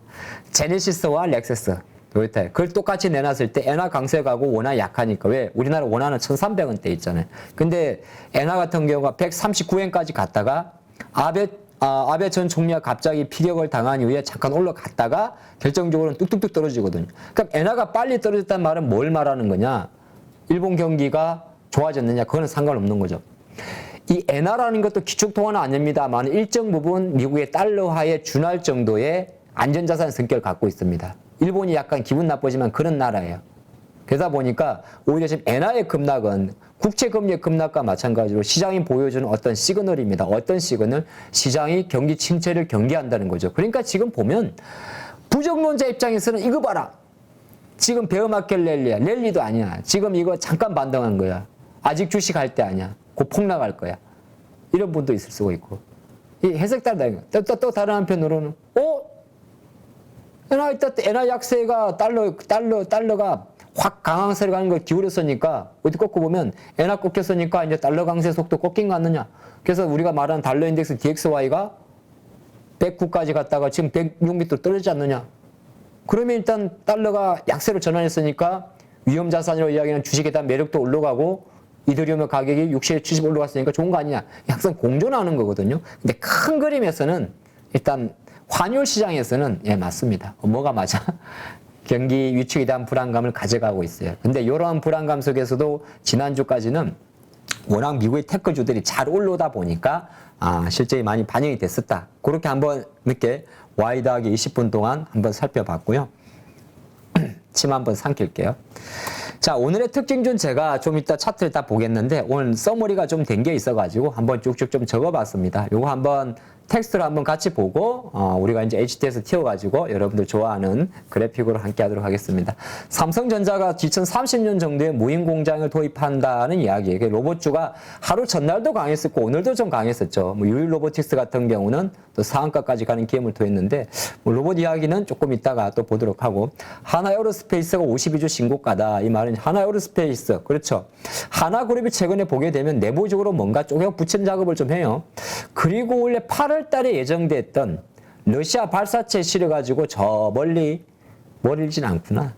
제네시스와 렉서스 도요타 그걸 똑같이 내놨을 때 엔화 강세 가고 원화 약하니까 왜 우리나라 원화는 1,300원대 있잖아요. 근데 엔화 같은 경우가 139엔까지 갔다가 아베 전 총리가 갑자기 피격을 당한 이후에 잠깐 올라갔다가 결정적으로는 뚝뚝뚝 떨어지거든요. 그러니까 엔화가 빨리 떨어졌다는 말은 뭘 말하는 거냐? 일본 경기가 좋아졌느냐? 그거는 상관없는 거죠. 이 엔화라는 것도 기축통화는 아닙니다만 일정 부분 미국의 달러화에 준할 정도의 안전자산 성격을 갖고 있습니다. 일본이 약간 기분 나쁘지만 그런 나라예요. 그러다 보니까 오히려 지금 엔화의 급락은 국채금리의 급락과 마찬가지로 시장이 보여주는 어떤 시그널입니다. 어떤 시그널? 시장이 경기 침체를 경계한다는 거죠. 그러니까 지금 보면 부정론자 입장에서는 이거 봐라. 지금 베어마켓 랠리야. 랠리도 아니야. 지금 이거 잠깐 반등한 거야. 아직 주식할 때 아니야. 곧 폭락할 거야. 이런 분도 있을 수가 있고. 이 해석 따르다. 또 다른 한편으로는 엔화 약세가 달러가 확 강황세로 가는 걸 기울였으니까 어디 꺾고 보면 엔화 꺾였으니까 이제 달러 강세 속도 꺾인 거 아니냐. 그래서 우리가 말하는 달러 인덱스 DXY가 109까지 갔다가 지금 106밑으로 떨어지지 않느냐. 그러면 일단 달러가 약세로 전환했으니까 위험 자산이라고 이야기하는 주식에 대한 매력도 올라가고 이더리움의 가격이 60에 70 올라갔으니까 좋은 거 아니냐. 항상 공존하는 거거든요. 근데 큰 그림에서는 일단 환율 시장에서는 맞습니다. 뭐가 맞아? 경기 위축에 대한 불안감을 가져가고 있어요. 근데 이러한 불안감 속에서도 지난주까지는 워낙 미국의 테크주들이 잘 올라오다 보니까 실제 많이 반영이 됐었다. 그렇게 한번 이렇게 와이드하게 20분 동안 한번 살펴봤고요. 침 한번 삼킬게요. 자, 오늘의 특징 제가 좀 이따 차트를 다 보겠는데 오늘 서머리가 좀 된 게 있어가지고 한번 쭉쭉 좀 적어봤습니다. 요거 한번 텍스트를 한번 같이 보고 우리가 이제 HD에서 띄워가지고 여러분들 좋아하는 그래픽으로 함께 하도록 하겠습니다. 삼성전자가 2030년 정도에 무인 공장을 도입한다는 이야기예요. 로봇주가 하루 전날도 강했었고 오늘도 좀 강했었죠. 유일 로보틱스 같은 경우는 또 상한가까지 가는 기염을 토했는데 로봇 이야기는 조금 이따가 또 보도록 하고 하나에어로스페이스가 52주 신고가다. 이 말은 하나에어로스페이스 그렇죠. 하나그룹이 최근에 보게 되면 내부적으로 뭔가 쪼개 붙임 작업을 좀 해요. 그리고 원래 8월 달에 예정됐던 러시아 발사체 실어가지고 저 멀리진 않구나.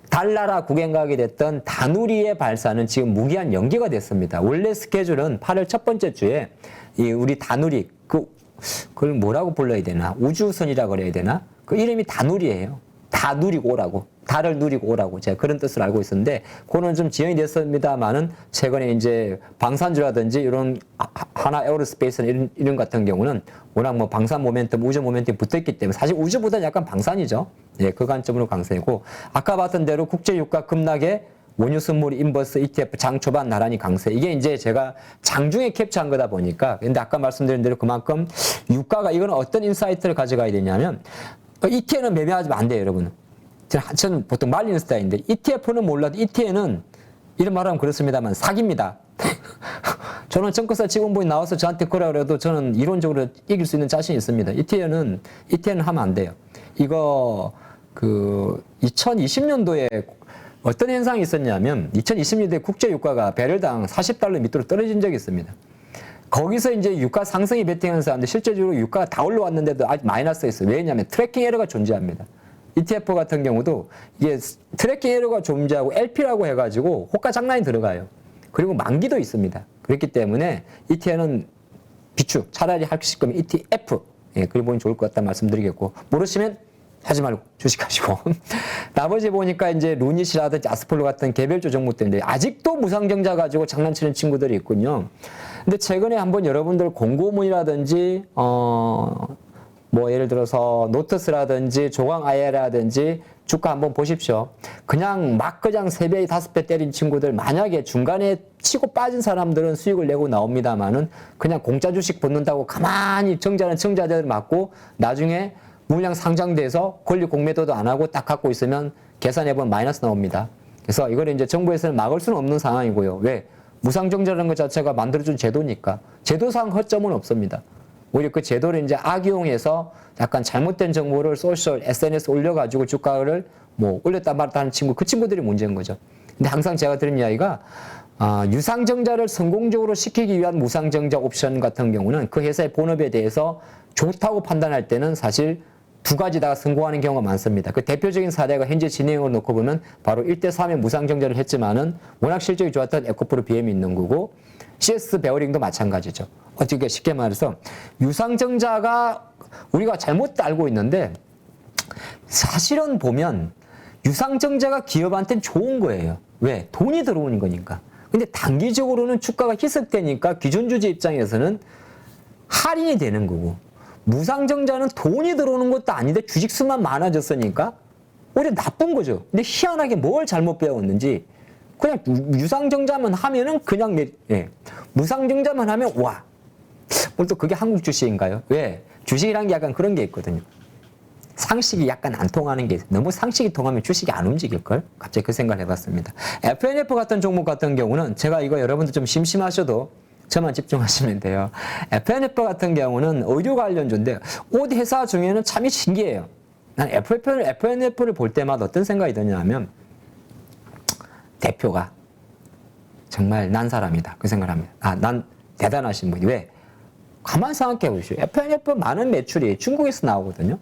달나라 구경 가게 됐던 다누리의 발사는 지금 무기한 연기가 됐습니다. 원래 스케줄은 8월 첫 번째 주에 이 우리 다누리 그걸 뭐라고 불러야 되나? 우주선이라고 그래야 되나? 그 이름이 다누리예요. 다 누리고 오라고. 달을 누리고 오라고. 제가 그런 뜻을 알고 있었는데, 그거는 좀 지연이 됐습니다만은, 최근에 이제 방산주라든지 이런 하나 에어로스페이스나 이런 같은 경우는 워낙 뭐 방산 모멘텀, 우주 모멘텀이 붙어 있기 때문에 사실 우주보다는 약간 방산이죠. 예, 그 관점으로 강세고, 아까 봤던 대로 국제유가 급락에 원유 선물 인버스 ETF 장 초반 나란히 강세. 이게 이제 제가 장중에 캡처한 거다 보니까, 근데 아까 말씀드린 대로 그만큼 유가가 이거는 어떤 인사이트를 가져가야 되냐면, ETN은 매매하지 안 돼요, 여러분. 저는 보통 말리는 스타일인데, ETF는 몰라도 ETN은 이런 말하면 그렇습니다만 사기입니다. 저는 증권사 직원분이 나와서 저한테 그러라 그래도 저는 이론적으로 이길 수 있는 자신이 있습니다. ETN은 하면 안 돼요. 이거 2020년도에 어떤 현상이 있었냐면 2020년도에 국제유가가 배럴당 40달러 밑으로 떨어진 적이 있습니다. 거기서 이제 유가 상승이 베팅하는 사람들 실제적으로 유가가 다 올라왔는데도 아직 마이너스가 있어요. 왜냐하면 트래킹 에러가 존재합니다. ETF 같은 경우도 이게 트래킹 에러가 존재하고 LP라고 해가지고 호가 장난이 들어가요. 그리고 만기도 있습니다. 그렇기 때문에 ETF는 비축, 차라리 하실 거면 ETF. 예, 그리 보면 좋을 것 같다 말씀드리겠고, 모르시면 하지 말고 주식하시고. 나머지 보니까 이제 루닛이라든지 아스폴로 같은 개별주 종목들인데 아직도 무상증자 가지고 장난치는 친구들이 있군요. 근데 최근에 한번 여러분들 공고문이라든지 뭐 예를 들어서 노트스라든지 조강 IR라든지 주가 한번 보십시오. 그냥 막 그냥 3배, 5배 때린 친구들, 만약에 중간에 치고 빠진 사람들은 수익을 내고 나옵니다만은 그냥 공짜 주식 붙는다고 가만히 정자는 청자들 맞고 나중에 물량 상장돼서 권리 공매도도 안 하고 딱 갖고 있으면 계산해보면 마이너스 나옵니다. 그래서 이걸 이제 정부에서는 막을 수는 없는 상황이고요. 왜? 무상증자라는 것 자체가 만들어준 제도니까. 제도상 허점은 없습니다. 오히려 그 제도를 이제 악용해서 약간 잘못된 정보를 소셜, SNS 올려가지고 주가를 뭐 올렸다 말았다 하는 친구, 그 친구들이 문제인 거죠. 근데 항상 제가 드린 이야기가, 유상증자를 성공적으로 시키기 위한 무상증자 옵션 같은 경우는 그 회사의 본업에 대해서 좋다고 판단할 때는 사실 두 가지 다 성공하는 경우가 많습니다. 그 대표적인 사례가 현재 진행으로 놓고 보면 바로 1대3의 무상증자를 했지만은 워낙 실적이 좋았던 에코프로 BM이 있는 거고, CS 베어링도 마찬가지죠. 어떻게 쉽게 말해서 유상증자가 우리가 잘못 알고 있는데 사실은 보면 유상증자가 기업한테는 좋은 거예요. 왜? 돈이 들어오는 거니까. 근데 단기적으로는 주가가 희석되니까 기존 주주 입장에서는 할인이 되는 거고, 무상증자는 돈이 들어오는 것도 아닌데 주식수만 많아졌으니까 오히려 나쁜 거죠. 근데 희한하게 뭘 잘못 배웠는지 그냥 유상증자만 하면은 그냥 무상증자만 하면 와, 오늘 또 그게 한국 주식인가요? 왜? 주식이란 게 약간 그런 게 있거든요. 상식이 약간 안 통하는 게 있어요. 너무 상식이 통하면 주식이 안 움직일걸? 갑자기 그 생각을 해봤습니다. FNF 같은 종목 같은 경우는 제가 이거 여러분들 좀 심심하셔도 저만 집중하시면 돼요. FNF 같은 경우는 의류 관련주인데 옷 회사 중에는 참 신기해요. 난 FNF를 볼 때마다 어떤 생각이 드냐면 대표가 정말 난 사람이다. 그 생각을 합니다. 난 대단하신 분이. 왜? 가만히 생각해 보시오. FNF 많은 매출이 중국에서 나오거든요.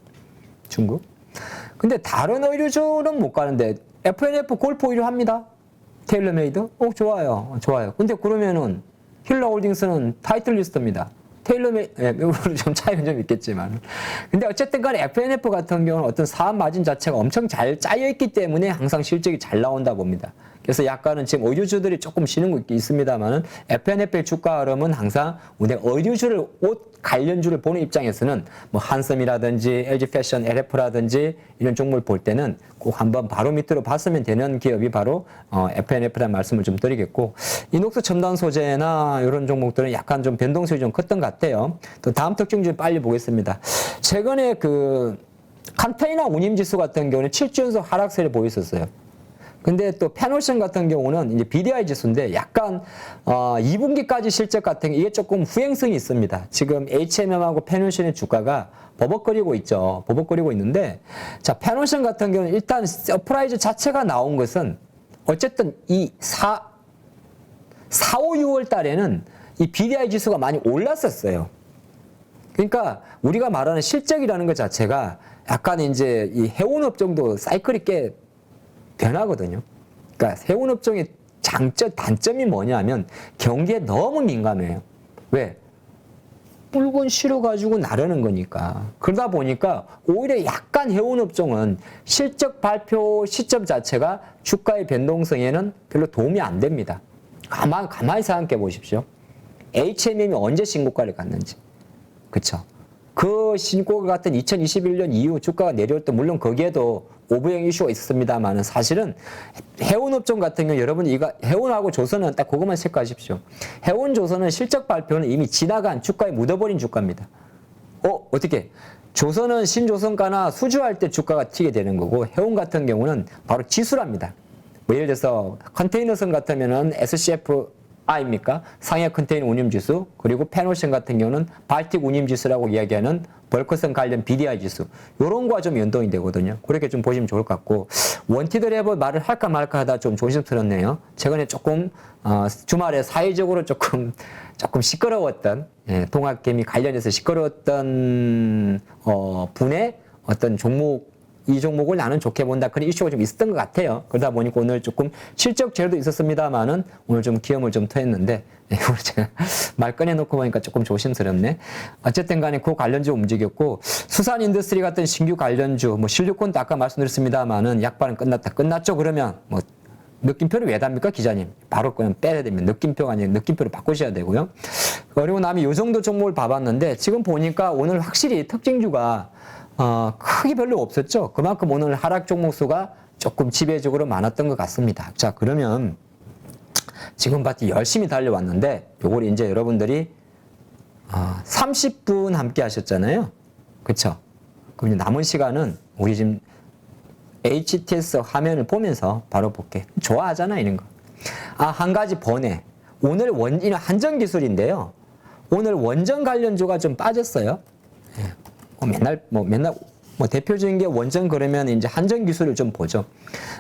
중국. 근데 다른 의류주는 못 가는데 FNF 골프 의류 합니다. 테일러메이드? 좋아요. 좋아요. 근데 그러면은 힐러홀딩스는 타이틀리스트입니다. 테일러메이드, 좀 차이는 좀 있겠지만. 근데 어쨌든 간에 FNF 같은 경우는 어떤 사업 마진 자체가 엄청 잘 짜여있기 때문에 항상 실적이 잘 나온다 봅니다. 그래서 약간은 지금 의류주들이 조금 쉬는 거 있습니다만은 FNF의 주가 흐름은 항상 우리가 의류주를, 옷 관련주를 보는 입장에서는 뭐 한섬이라든지 LG 패션, LF라든지 이런 종목을 볼 때는 꼭 한번 바로 밑으로 봤으면 되는 기업이 바로 FNF라는 말씀을 좀 드리겠고, 이녹스 첨단 소재나 이런 종목들은 약간 좀 변동성이 좀 컸던 것 같아요. 또 다음 특징 좀 빨리 보겠습니다. 최근에 그 컨테이너 운임지수 같은 경우는 7주 연속 하락세를 보였었어요. 근데 또 패널션 같은 경우는 이제 BDI 지수인데 약간 2분기까지 실적 같은 게 이게 조금 후행성이 있습니다. 지금 HMM하고 패널션의 주가가 버벅거리고 있죠. 버벅거리고 있는데, 자, 패널션 같은 경우는 일단 서프라이즈 자체가 나온 것은 어쨌든 이 4, 5, 6월 달에는 이 BDI 지수가 많이 올랐었어요. 그러니까 우리가 말하는 실적이라는 것 자체가 약간 이제 이 해운업종도 사이클이 꽤 변하거든요. 그러니까 해운업종의 단점이 뭐냐면 경기에 너무 민감해요. 왜? 물건 실어가지고 나르는 거니까. 그러다 보니까 오히려 약간 해운업종은 실적 발표 시점 자체가 주가의 변동성에는 별로 도움이 안 됩니다. 가만히 생각해 보십시오. HMM이 언제 신고가를 갔는지. 그쵸? 그 신고가 같은 2021년 이후 주가가 내려올 때 물론 거기에도 오브행 이슈가 있었습니다만은 사실은 해운업종 같은 경우 여러분 이거 해운하고 조선은 딱 그것만 체크하십시오. 해운조선은 실적 발표는 이미 지나간 주가에 묻어버린 주가입니다. 어떻게? 조선은 신조선가나 수주할 때 주가가 튀게 되는 거고 해운 같은 경우는 바로 지수랍니다. 뭐 예를 들어서 컨테이너선 같으면은 SCFI입니까? 상해 컨테이너 운임지수, 그리고 패널션 같은 경우는 발틱 운임지수라고 이야기하는 벌크선 관련 BDI 지수, 요런 거와 좀 연동이 되거든요. 그렇게 좀 보시면 좋을 것 같고, 원티드랩을 말을 할까 말까 하다 좀 조심스럽네요. 최근에 조금 주말에 사회적으로 조금 시끄러웠던, 동학개미 관련해서 시끄러웠던 분의 어떤 종목 이 종목을 나는 좋게 본다. 그런 이슈가 좀 있었던 것 같아요. 그러다 보니까 오늘 조금 실적 제로도 있었습니다만은 오늘 좀 기염을 좀 토했는데 오늘 제가 말 꺼내놓고 보니까 조금 조심스럽네. 어쨌든 간에 그 관련주 움직였고 수산 인더스트리 같은 신규 관련주 뭐 실리콘도 아까 말씀드렸습니다만은 약발은 끝났죠. 그러면 뭐 느낌표를 왜 답니까 기자님? 바로 그냥 빼야 되면 느낌표가 아니라 느낌표를 바꾸셔야 되고요. 그리고 남이 요 정도 종목을 봐봤는데 지금 보니까 오늘 확실히 특징주가 크게 별로 없었죠. 그만큼 오늘 하락 종목 수가 조금 지배적으로 많았던 것 같습니다. 자, 그러면 지금 봤더니 열심히 달려왔는데 요걸 이제 여러분들이 30분 함께 하셨잖아요. 그쵸? 그럼 이제 남은 시간은 우리 지금 HTS 화면을 보면서 바로 볼게. 좋아하잖아, 이런 거. 한 가지 번외. 오늘 이는 한전기술인데요. 오늘 원전 관련주가 좀 빠졌어요. 맨날 대표적인 게 원전 그러면 이제 한전기술을 좀 보죠.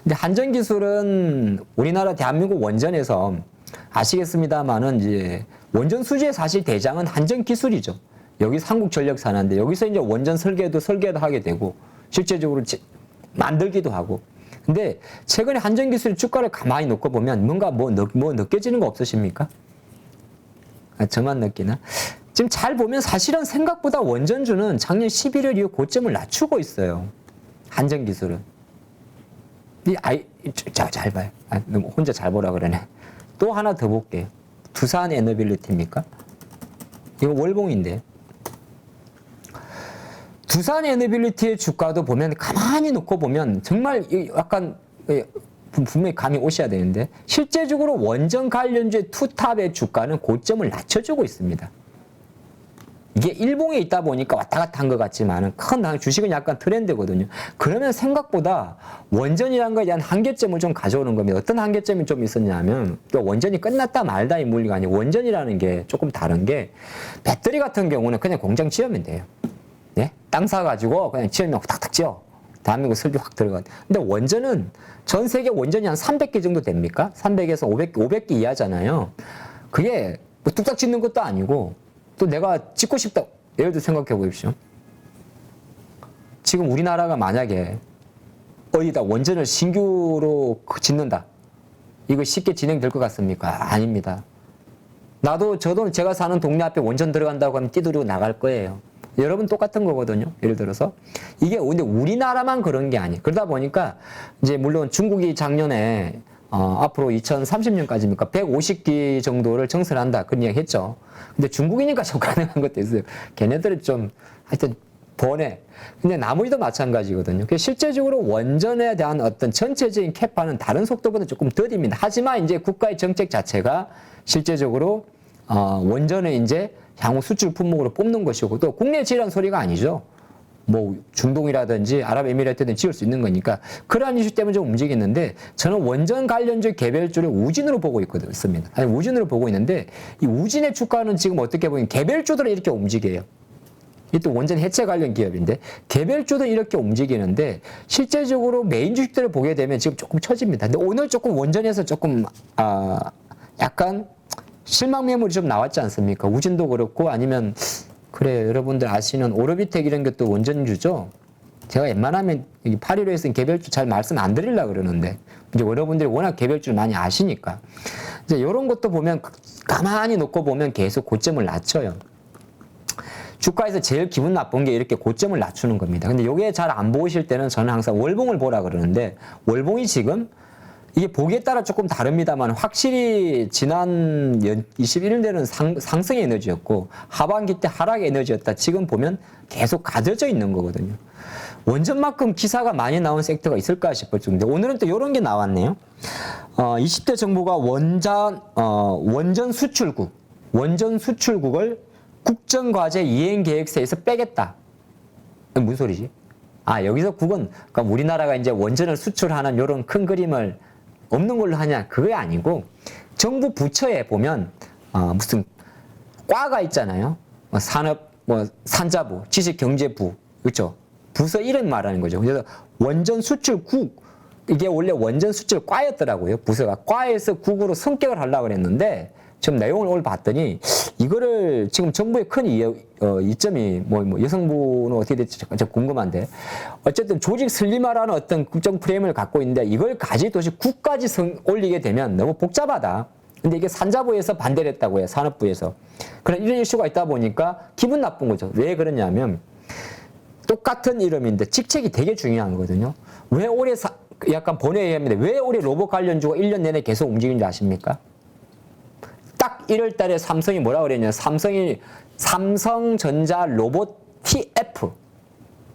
근데 한전기술은 우리나라 대한민국 원전에서 아시겠습니다만은 이제 원전 수주의 사실 대장은 한전기술이죠. 여기 한국전력 산하인데 여기서 이제 원전 설계도 하게 되고 실제적으로 만들기도 하고. 근데 최근에 한전기술 주가를 가만히 놓고 보면 뭔가 뭐 느껴지는 거 없으십니까? 저만 느끼나? 지금 잘 보면 사실은 생각보다 원전주는 작년 11월 이후 고점을 낮추고 있어요. 한전기술은. 잘 봐요. 혼자 잘 보라 그러네. 또 하나 더 볼게요. 두산 에너빌리티입니까? 이거 월봉인데. 두산 에너빌리티의 주가도 보면 가만히 놓고 보면 정말 약간 분명히 감이 오셔야 되는데 실제적으로 원전 관련주의 투탑의 주가는 고점을 낮춰주고 있습니다. 이게 일봉에 있다 보니까 왔다 갔다 한 것 같지만은 큰 주식은 약간 트렌드거든요. 그러면 생각보다 원전이라는 거에 대한 한계점을 좀 가져오는 겁니다. 어떤 한계점이 좀 있었냐면 원전이 끝났다 말다의 물리가 아니고 원전이라는 게 조금 다른 게 배터리 같은 경우는 그냥 공장 지으면 돼요. 네? 땅 사가지고 그냥 지으면 탁탁 지어. 대한민국 설비 확 들어가. 근데 원전은 전 세계 원전이 한 300개 정도 됩니까? 300에서 500개 이하잖아요. 그게 뭐 뚝딱 짓는 것도 아니고 또 내가 짓고 싶다. 예를 들어 생각해 보십시오. 지금 우리나라가 만약에 어디다 원전을 신규로 짓는다. 이거 쉽게 진행될 것 같습니까? 아닙니다. 저도 제가 사는 동네 앞에 원전 들어간다고 하면 뛰들고 나갈 거예요. 여러분 똑같은 거거든요. 예를 들어서 이게 근데 우리나라만 그런 게 아니에요. 그러다 보니까 이제 물론 중국이 작년에 앞으로 2030년까지입니까? 150기 정도를 증설한다. 그런 이야기 했죠. 근데 중국이니까 좀 가능한 것도 있어요. 걔네들은 좀 하여튼 번해. 근데 나머지도 마찬가지거든요. 실제적으로 원전에 대한 어떤 전체적인 캐파는 다른 속도보다 조금 더딥니다. 하지만 이제 국가의 정책 자체가 실제적으로 원전을 이제 향후 수출 품목으로 뽑는 것이고 또 국내 지으라는 소리가 아니죠. 뭐 중동이라든지 아랍에미레이트든 지을 수 있는 거니까 그러한 이슈 때문에 좀 움직이는데 저는 원전 관련주 개별주를 우진으로 보고 있습니다. 아니 우진으로 보고 있는데 이 우진의 주가는 지금 어떻게 보면 개별주들은 이렇게 움직여요. 이 또 원전 해체 관련 기업인데 개별주도 이렇게 움직이는데 실제적으로 메인 주식들을 보게 되면 지금 조금 처집니다. 근데 오늘 조금 원전에서 조금 약간 실망 매물이 좀 나왔지 않습니까? 우진도 그렇고 아니면 그래 여러분들 아시는 오르비텍 이런 것도 원전주죠. 제가 웬만하면 815에서는 개별주 잘 말씀 안 드리려고 그러는데 이제 여러분들이 워낙 개별주를 많이 아시니까 이제 이런 것도 보면 가만히 놓고 보면 계속 고점을 낮춰요. 주가에서 제일 기분 나쁜 게 이렇게 고점을 낮추는 겁니다. 근데 이게 잘 안 보이실 때는 저는 항상 월봉을 보라 그러는데 월봉이 지금 이게 보기에 따라 조금 다릅니다만 확실히 지난 21일에는 상승의 에너지였고 하반기 때 하락의 에너지였다. 지금 보면 계속 가져져 있는 거거든요. 원전만큼 기사가 많이 나온 섹터가 있을까 싶을 정도인데 오늘은 또 이런 게 나왔네요. 20대 정부가 원전 수출국을 국정과제 이행계획서에서 빼겠다. 무슨 소리지? 여기서 국은 그러니까 우리나라가 이제 원전을 수출하는 이런 큰 그림을 없는 걸로 하냐? 그게 아니고 정부 부처에 보면 무슨 과가 있잖아요. 산자부, 지식경제부, 그렇죠? 부서 이름 말하는 거죠. 그래서 원전 수출국 이게 원래 원전 수출과였더라고요. 부서가 과에서 국으로 승격을 하려고 그랬는데 지금 내용을 오늘 봤더니 이거를 지금 정부의 큰 이점이 여성부는 어떻게 될지 좀 궁금한데 어쨌든 조직 슬림화라는 어떤 국정 프레임을 갖고 있는데 이걸 가지고시 국까지 올리게 되면 너무 복잡하다. 근데 이게 산자부에서 반대를 했다고 해요. 산업부에서. 그런 이런 이슈가 있다 보니까 기분 나쁜 거죠. 왜 그러냐면 똑같은 이름인데 직책이 되게 중요한 거거든요. 왜 올해 약간 번외해야 합니다. 왜 올해 로봇 관련주가 1년 내내 계속 움직이는지 아십니까? 딱 1월 달에 삼성이 뭐라 그랬냐면 삼성전자 로봇 TF.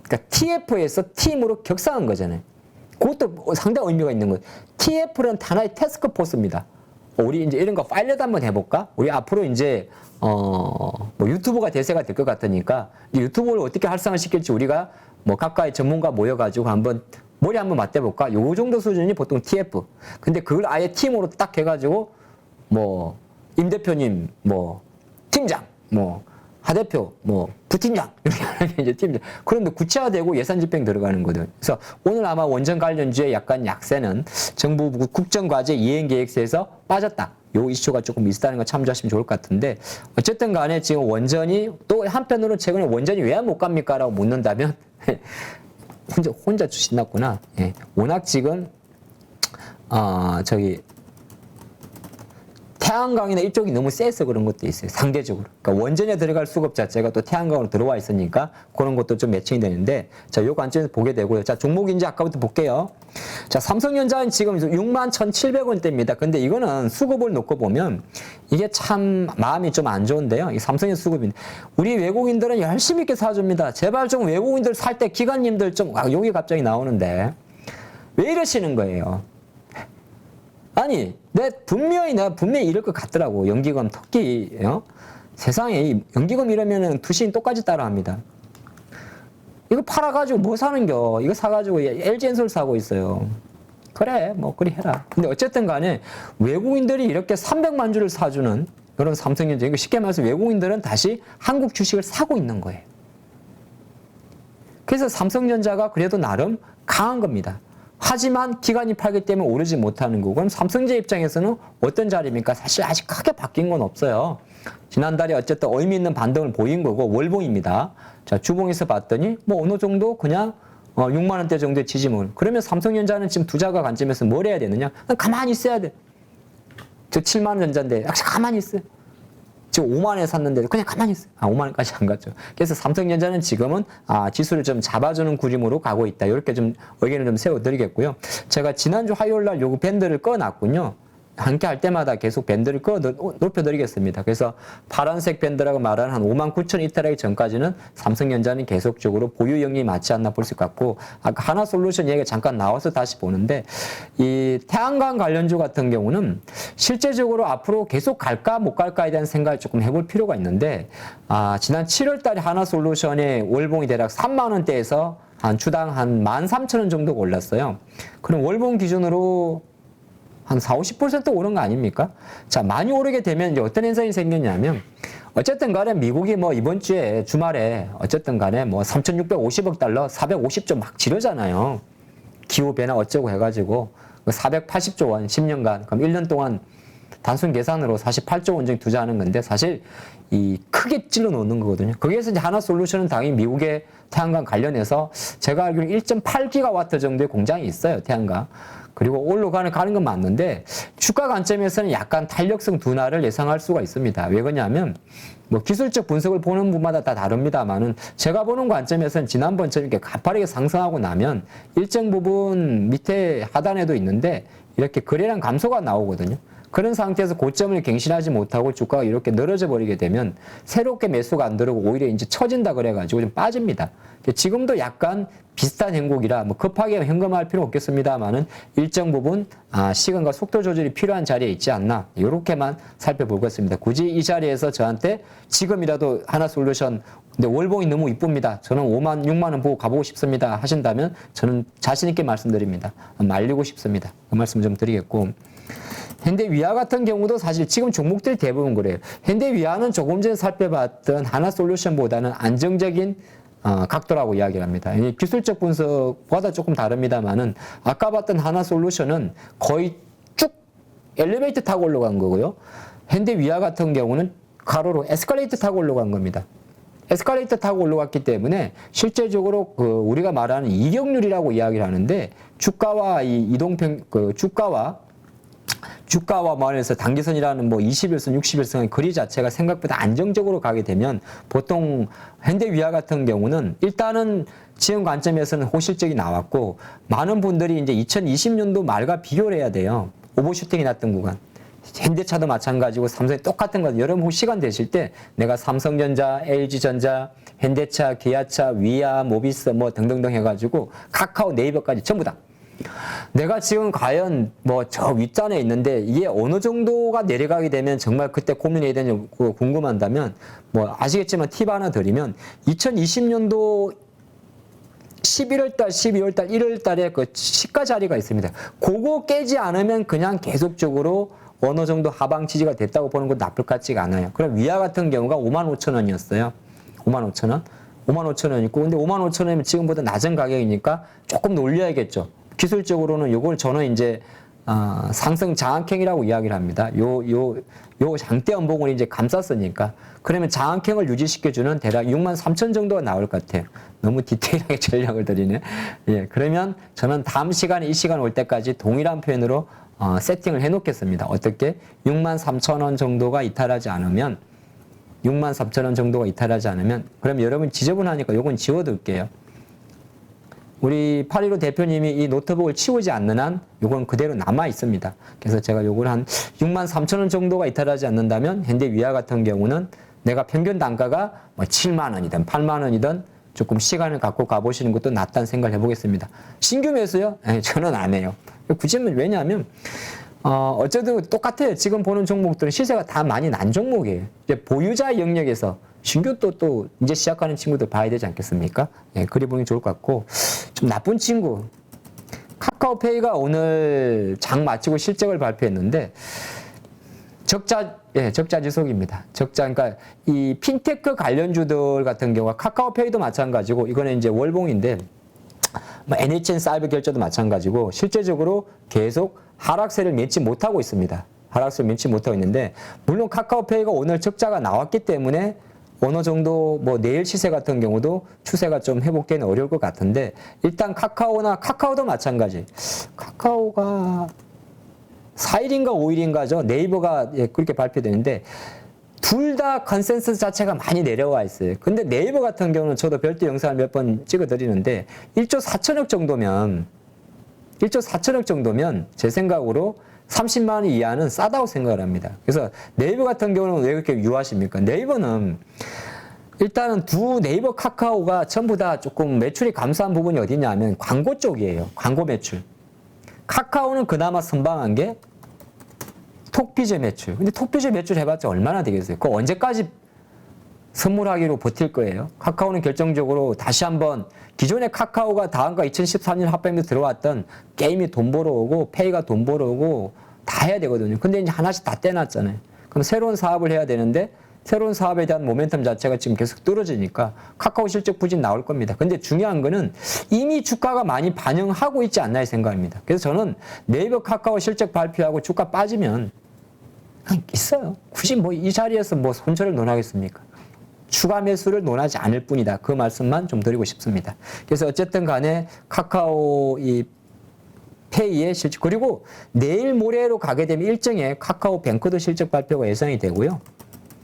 그러니까 TF에서 팀으로 격상한 거잖아요. 그것도 상당히 의미가 있는 거예요. TF는 하나의 태스크포스입니다. 우리 이제 이런 거 파일럿 한번 해볼까? 우리 앞으로 이제, 유튜브가 대세가 될 것 같으니까 유튜브를 어떻게 활성화시킬지 우리가 각각의 전문가 모여가지고 머리 한번 맞대볼까? 요 정도 수준이 보통 TF. 근데 그걸 아예 팀으로 딱 해가지고, 임 대표님, 팀장, 하 대표, 부팀장, 이렇게 하는 게 이제 팀장. 그런데 구체화되고 예산 집행 들어가는 거든. 그래서 오늘 아마 원전 관련주의 약간 약세는 정부 국정과제 이행계획서에서 빠졌다. 요 이슈가 조금 있다는 거 참조하시면 좋을 것 같은데, 어쨌든 간에 지금 원전이 또 한편으로는 최근에 원전이 왜 못 갑니까? 라고 묻는다면, 혼자 신났구나. 예. 워낙 지금, 태양광이나 이쪽이 너무 세서 그런 것도 있어요. 상대적으로. 그러니까 원전에 들어갈 수급 자체가 또 태양광으로 들어와 있으니까 그런 것도 좀 매칭이 되는데, 자, 요 관점에서 보게 되고요. 자, 종목인지 아까부터 볼게요. 자, 삼성전자는 지금 61,700원대입니다. 근데 이거는 수급을 놓고 보면 이게 참 마음이 좀 안 좋은데요. 이 삼성의 수급인데. 우리 외국인들은 열심히 있게 사줍니다. 제발 좀 외국인들 살 때 기관님들 좀, 여기 갑자기 나오는데. 왜 이러시는 거예요? 아니, 분명히 이럴 것 같더라고. 연기금 토끼, 세상에, 연기금 이러면은 투신 똑같이 따라 합니다. 이거 팔아가지고 뭐 사는겨? 이거 사가지고 LG엔솔 사고 있어요. 그래, 그리 해라. 근데 어쨌든 간에 외국인들이 이렇게 300만 주를 사주는 그런 삼성전자, 이거 쉽게 말해서 외국인들은 다시 한국 주식을 사고 있는 거예요. 그래서 삼성전자가 그래도 나름 강한 겁니다. 하지만 기관이 팔기 때문에 오르지 못하는 거고, 그럼 삼성전자 입장에서는 어떤 자리입니까? 사실 아직 크게 바뀐 건 없어요. 지난달에 어쨌든 의미 있는 반등을 보인 거고, 월봉입니다. 자, 주봉에서 봤더니 어느 정도 그냥 6만 원대 정도의 지지물. 그러면 삼성전자는 지금 투자가 관점에서 뭘 해야 되느냐? 가만히 있어야 돼. 저 7만 원 전자인데 가만히 있어요. 지금 5만 원에 샀는데 그냥 가만히 있어요. 5만 원까지 안 갔죠. 그래서 삼성전자는 지금은 지수를 좀 잡아주는 그림으로 가고 있다. 이렇게 좀 의견을 좀 세워드리겠고요. 제가 지난주 화요일 날 요거 밴드를 꺼놨군요. 함께 할 때마다 계속 밴드를 높여드리겠습니다. 그래서 파란색 밴드라고 말하는 한 59,000 이탈하기 전까지는 삼성전자는 계속적으로 보유 영역이 맞지 않나 볼 수 있고, 아까 하나솔루션 얘기가 잠깐 나와서 다시 보는데, 이 태양광 관련주 같은 경우는 실제적으로 앞으로 계속 갈까 못 갈까에 대한 생각을 조금 해볼 필요가 있는데, 지난 7월 달에 하나솔루션의 월봉이 대략 3만 원대에서 한 주당 한 13,000원 정도 올랐어요. 그럼 월봉 기준으로 한 40~50% 오른 거 아닙니까? 자, 많이 오르게 되면 이제 어떤 현상이 생겼냐면, 어쨌든 간에 미국이 이번 주에 주말에 어쨌든 간에 3,650억 달러, 450조 막 지르잖아요. 기후변화 어쩌고 해가지고, 480조 원, 10년간, 그럼 1년 동안 단순 계산으로 48조 원 정도 투자하는 건데, 사실 크게 찔러 놓는 거거든요. 거기에서 이제 하나솔루션은 당연히 미국의 태양광 관련해서 제가 알기로 1.8기가와트 정도의 공장이 있어요, 태양광. 그리고 올라가는 건 맞는데, 주가 관점에서는 약간 탄력성 둔화를 예상할 수가 있습니다. 왜 그러냐면, 기술적 분석을 보는 분마다 다 다릅니다만은, 제가 보는 관점에서는 지난번처럼 이렇게 가파르게 상승하고 나면, 일정 부분 밑에 하단에도 있는데, 이렇게 거래량 감소가 나오거든요. 그런 상태에서 고점을 갱신하지 못하고 주가가 이렇게 늘어져 버리게 되면 새롭게 매수가 안 들어오고 오히려 이제 처진다 그래가지고 좀 빠집니다. 지금도 약간 비슷한 행국이라 급하게 현금화할 필요는 없겠습니다만은 일정 부분 시간과 속도 조절이 필요한 자리에 있지 않나, 이렇게만 살펴보겠습니다. 굳이 이 자리에서 저한테 지금이라도 하나솔루션 근데 월봉이 너무 이쁩니다, 저는 5만 6만 원 보고 가보고 싶습니다 하신다면 저는 자신 있게 말씀드립니다. 말리고 싶습니다. 그 말씀 좀 드리겠고, 현대위아 같은 경우도 사실 지금 종목들이 대부분 그래요. 현대위아는 조금 전에 살펴봤던 하나솔루션보다는 안정적인 각도라고 이야기를 합니다. 기술적 분석보다 조금 다릅니다만은 아까 봤던 하나솔루션은 거의 쭉 엘리베이터 타고 올라간 거고요. 현대 위아 같은 경우는 가로로 에스컬레이터 타고 올라간 겁니다. 에스컬레이터 타고 올라갔기 때문에 실제적으로 그 우리가 말하는 이격률이라고 이야기를 하는데 주가와 이 이동평 주가와 말해서 단기선이라는 뭐 21선, 61선의 거리 자체가 생각보다 안정적으로 가게 되면 보통 현대 위아 같은 경우는 일단은 지금 관점에서는 호실적이 나왔고 많은 분들이 이제 2020년도 말과 비교를 해야 돼요. 오버슈팅이 났던 구간. 현대차도 마찬가지고 삼성이 똑같은 거 여러분 시간 되실 때 내가 삼성전자, LG전자, 현대차, 기아차, 위아, 모비스 뭐 등등등 해가지고 카카오, 네이버까지 전부 다 내가 지금 과연 뭐 저 윗단에 있는데 이게 어느 정도가 내려가게 되면 정말 그때 고민해야 되는 궁금한다면 뭐 아시겠지만 팁 하나 드리면 2020년도 11월달, 12월달, 1월달에 그 시가 자리가 있습니다. 그거 깨지 않으면 그냥 계속적으로 어느 정도 하방 지지가 됐다고 보는 건 나쁠 것 같지가 않아요. 그럼 위아 같은 경우가 55,000원이었어요. 55,000원. 55,000원 있고, 근데 55,000원이면 지금보다 낮은 가격이니까 조금 더 올려야겠죠. 기술적으로는 요걸 저는 이제, 상승 장악행이라고 이야기를 합니다. 요 장대 연봉을 이제 감쌌으니까. 그러면 장악행을 유지시켜주는 대략 63,000 정도가 나올 것 같아요. 너무 디테일하게 전략을 드리네. 예, 그러면 저는 다음 시간에 이 시간 올 때까지 동일한 표현으로 세팅을 해 놓겠습니다. 어떻게? 63,000원 정도가 이탈하지 않으면 63,000원 정도가 이탈하지 않으면 그럼 여러분 지저분하니까 요건 지워둘게요. 우리 815 대표님이 이 노트북을 치우지 않는 한 요건 그대로 남아 있습니다. 그래서 제가 요걸 한 63,000원 정도가 이탈하지 않는다면 현대 위아 같은 경우는 내가 평균 단가가 뭐 7만 원이든 8만 원이든 조금 시간을 갖고 가보시는 것도 낫다는 생각을 해보겠습니다. 신규 매수요? 네, 저는 안 해요. 굳이 왜냐하면 어쨌든 똑같아요. 지금 보는 종목들은 시세가 다 많이 난 종목이에요. 이제 보유자 영역에서 신규 또 이제 시작하는 친구들 봐야 되지 않겠습니까? 예, 그리 보는 게 좋을 것 같고 좀 나쁜 친구 카카오페이가 오늘 장 마치고 실적을 발표했는데 적자 지속입니다. 그러니까 이 핀테크 관련주들 같은 경우가 카카오페이도 마찬가지고 이거는 이제 월봉인데 뭐 NHN 사이버 결제도 마찬가지고 실제적으로 계속 하락세를 맺지 못하고 있습니다. 하락세를 맺지 못하고 있는데 물론 카카오페이가 오늘 적자가 나왔기 때문에 어느 정도 뭐 내일 시세 같은 경우도 추세가 좀 회복되는 어려울 것 같은데 일단 카카오도 마찬가지. 카카오가 4일인가 5일인가죠. 네이버가 그렇게 발표되는데 둘 다 컨센서스 자체가 많이 내려와 있어요. 근데 네이버 같은 경우는 저도 별도 영상을 몇 번 찍어 드리는데 1조 4천억 정도면 제 생각으로 30만 원 이하는 싸다고 생각을 합니다. 그래서 네이버 같은 경우는 왜 그렇게 유하십니까? 네이버는 일단은 두 네이버 카카오가 전부 다 조금 매출이 감소한 부분이 어디냐면 광고 쪽이에요. 광고 매출. 카카오는 그나마 선방한 게 톡비즈 매출. 근데 톡비즈 매출 해봤자 얼마나 되겠어요? 그거 언제까지 선물하기로 버틸 거예요? 카카오는 결정적으로 다시 한번 기존의 카카오가 다음과 2013년 합병에 들어왔던 게임이 돈 벌어오고 페이가 돈 벌어오고 다 해야 되거든요. 근데 이제 하나씩 다 떼놨잖아요. 그럼 새로운 사업을 해야 되는데 새로운 사업에 대한 모멘텀 자체가 지금 계속 떨어지니까 카카오 실적 부진 나올 겁니다. 근데 중요한 거는 이미 주가가 많이 반영하고 있지 않나 생각합니다. 그래서 저는 네이버 카카오 실적 발표하고 주가 빠지면 있어요. 굳이 뭐 이 자리에서 뭐 손절을 논하겠습니까? 추가 매수를 논하지 않을 뿐이다. 그 말씀만 좀 드리고 싶습니다. 그래서 어쨌든 간에 카카오 이 페이의 실적 그리고 내일 모레로 가게 되면 일정에 카카오 뱅크도 실적 발표가 예상이 되고요.